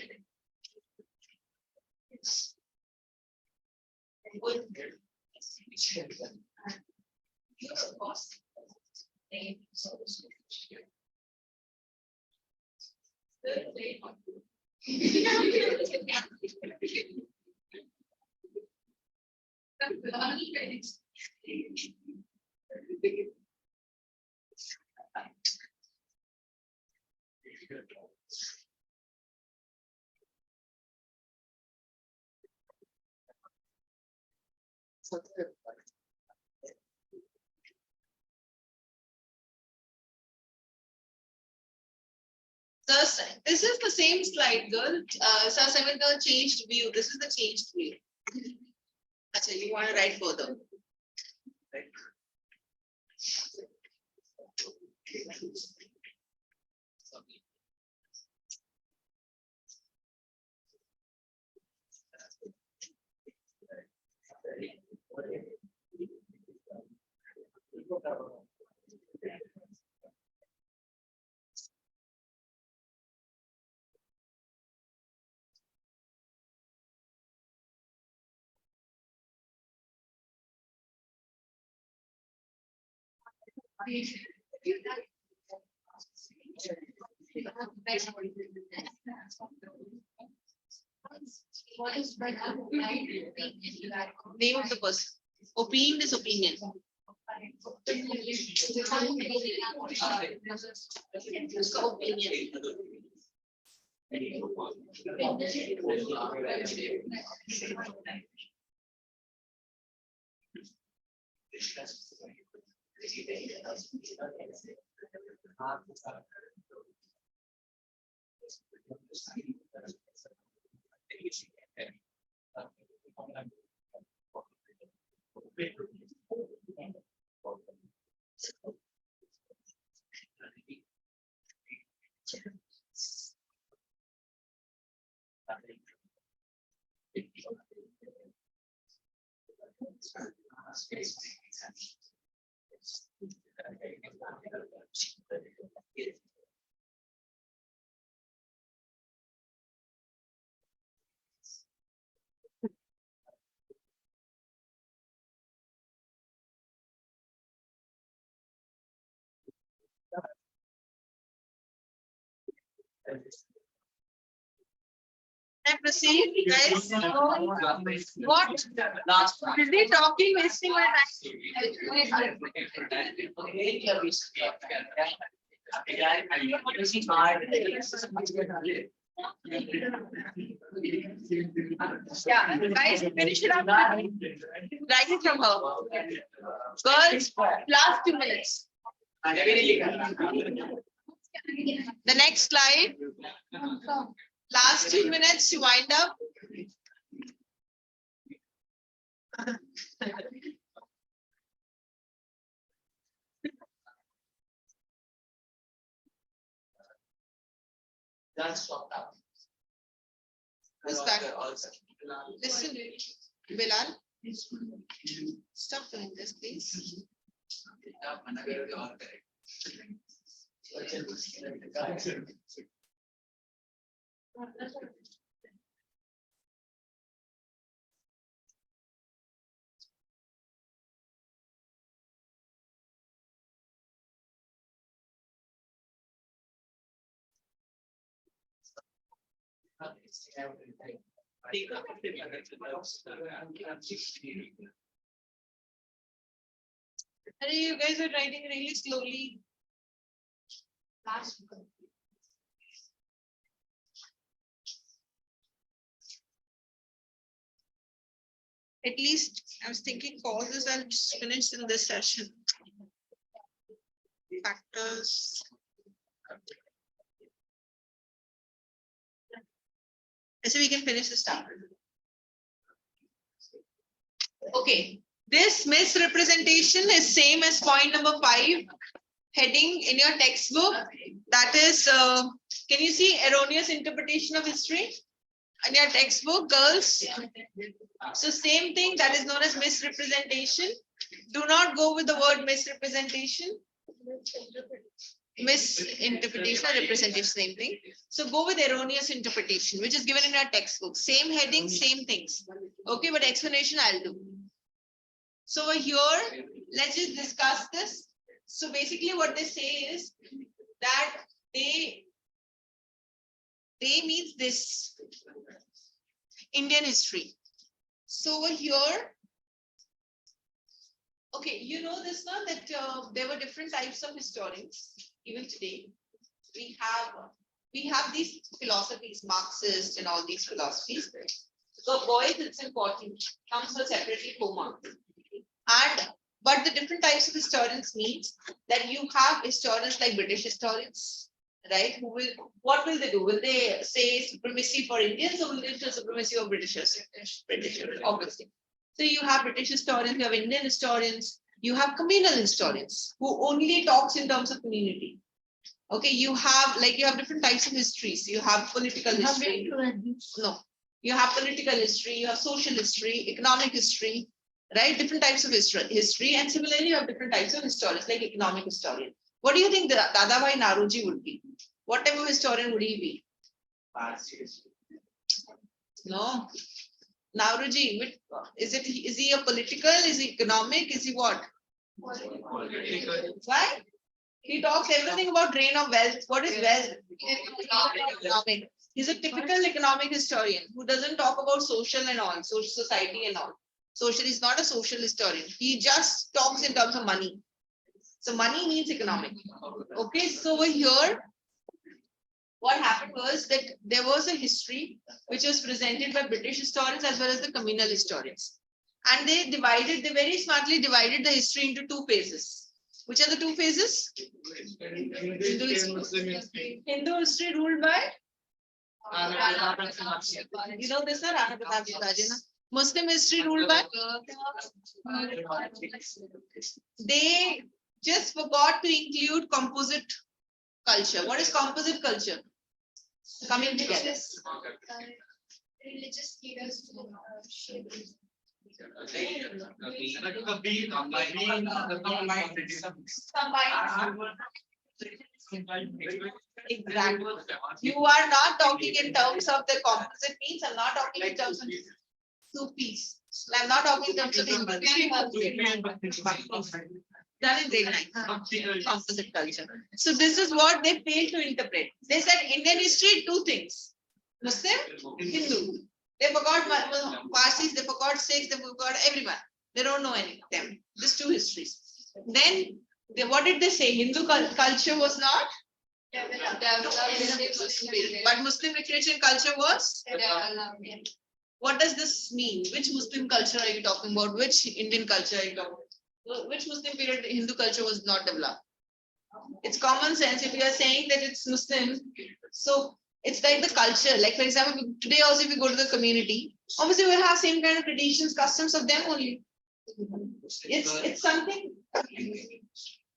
A: Thus, this is the same slide, girl. Sir, the changed view. This is the changed view. Achha, you want to write further?
B: What is better?
A: Name of the person. Opinion is opinion. Uska opinion. Can I proceed, guys? What? Busy talking, wasting my Yeah, guys, finish it up. Write it from her. Girls, last 2 minutes. The next slide. Last 2 minutes to wind up.
E: That's stopped out.
A: Who's that? Listen, Bilal, stop doing this, please. Hey, you guys are writing really slowly. At least I was thinking causes I'll just finish in this session. Factors. So we can finish the stuff. Okay, this misrepresentation is same as point number 5. Heading in your textbook. That is, can you see erroneous interpretation of history? In your textbook, girls. So same thing, that is known as misrepresentation. Do not go with the word misrepresentation. Misinterpretation or representation, same thing. So go with erroneous interpretation, which is given in your textbook. Same heading, same things. Okay, but explanation I'll do. So over here, let's just discuss this. So basically what they say is that they means this Indian history. So over here, okay, you know this now that there were different types of historians. Even today, we have these philosophies, Marxist and all these philosophies. So boys, it's important. Comes for separately 4 marks. But the different types of historians means that you have historians like British historians, right? What will they do? Will they say supremacy for Indians or will they say supremacy of Britishers? British, obviously. So you have British historians, you have Indian historians, you have communal historians who only talks in terms of community. Okay, you have different types of histories. You have political history. No, you have political history, you have social history, economic history. Right, different types of history, and similarly, you have different types of historians, like economic historian. What do you think Dadabhai Naroji would be? What type of historian would he be? No, Naroji. Is he a political? Is he economic? Is he what? Why? He talks everything about drain of wealth. What is wealth? Economic. He's a typical economic historian who doesn't talk about social and all, social society and all. Social is not a social historian. He just talks in terms of money. So money means economic. Okay, so over here, what happened was that there was a history which was presented by British historians as well as the communal historians. And they very smartly divided the history into 2 phases. Which are the 2 phases? Hindu history ruled by? You know this, sir? Muslim history ruled by? They just forgot to include composite culture. What is composite culture? Coming together.
B: Religious leaders who shape.
A: Exactly. You are not talking in terms of the composite means. I'm not talking in terms of Sufis. I'm not talking in terms of done in grade 9. Composite culture. So this is what they failed to interpret. They said Indian history, 2 things. Muslim, Hindu. They forgot Parsis, they forgot Sikhs, they forgot everyone. They don't know any of them. Just 2 histories. Then what did they say? Hindu culture was not but Muslim literature and culture was. What does this mean? Which Muslim culture are you talking about? Which Indian culture are you talking about? Which Muslim period Hindu culture was not developed? It's common sense. If you are saying that it's Muslim, so it's like the culture. Like for example, today also if you go to the community, obviously we'll have same kind of traditions, customs of them only. It's something.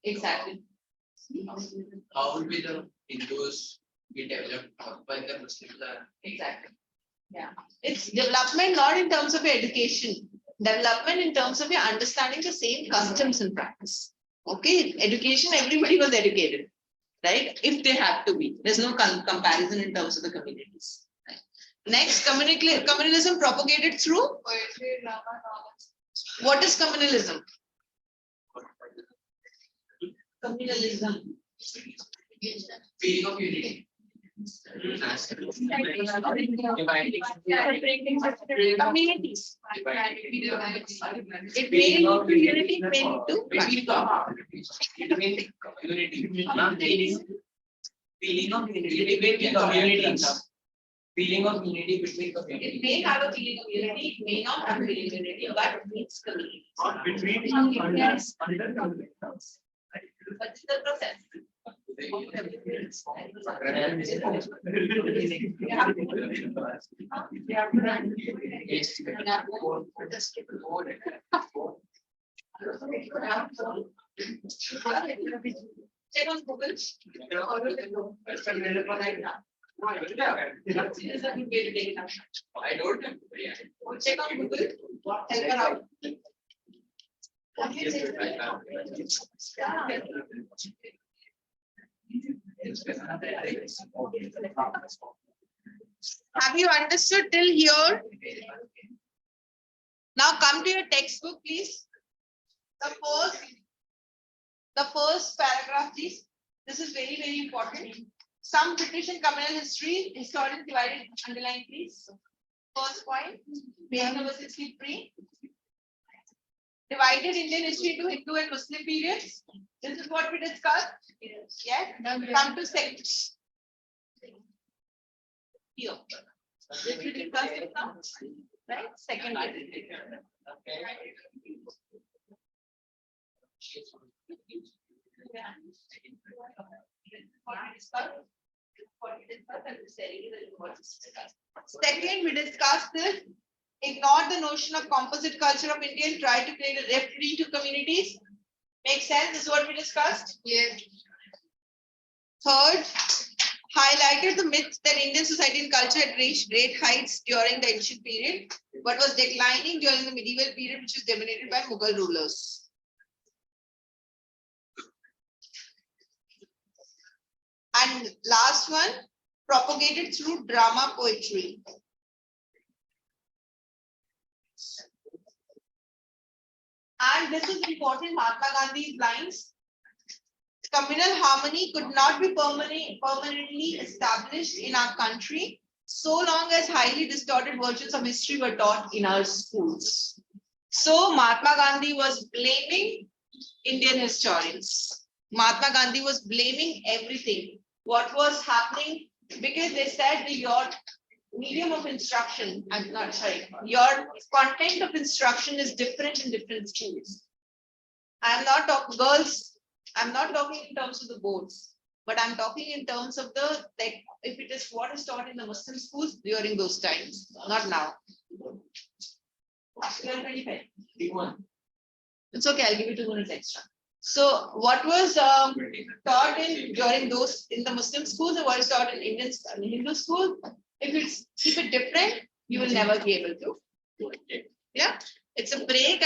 A: Exactly.
E: How will be the Hindus be developed when the Muslims are.
A: Exactly. Yeah. It's development not in terms of your education. Development in terms of your understanding the same customs and practice. Okay, education, everybody was educated, right? If they have to be. There's no comparison in terms of the communities. Right? Next, communalism propagated through
B: Poetry, drama, novels.
A: what is communalism? Communalism.
E: Feeling of unity.
A: Communities. It may into unity, it may into
E: Feeling of unity between communities. Feeling of unity between
A: It
E: communities.
A: may have a feeling of unity, it may not have a feeling of unity, but it's community.
F: Not between.
A: Yes.
F: Under.
A: But it's the process. Check on Google. It is a good way to take it out.
E: I don't know.
A: Check on Google. Help her out. Have you understood till here? Now come to your textbook, please. The first paragraph, please. This is very, very important. Some British and communal history, historians divided, underline, please. First point, page number 63. Divided Indian history into Hindu and Muslim periods. This is what we discussed. Yes. Come to second. Here. This we discussed it now. Right? Second. Second, we discussed this. Ignore the notion of composite culture of India and try to create a referee to communities. Make sense? This is what we discussed.
B: Yes.
A: Third, highlighted the myth that Indian society and culture had reached great heights during the ancient period, but was declining during the medieval period, which was dominated by Mughal rulers. And last one, propagated through drama poetry. And this is important, Mahatma Gandhi's lines. Communal harmony could not be permanently established in our country so long as highly distorted versions of history were taught in our schools. So Mahatma Gandhi was blaming Indian historians. Mahatma Gandhi was blaming everything. What was happening? Because they said your medium of instruction, I'm not sorry, your content of instruction is different in different schools. I'm not talking girls, I'm not talking in terms of the boards, but I'm talking in terms of the like if it is what is taught in the Muslim schools during those times, not now. It's okay, I'll give you 2 minutes extra. So what was taught during those in the Muslim schools and what is taught in Hindu schools? If it's different, you will never be able to. Yeah, it's a break.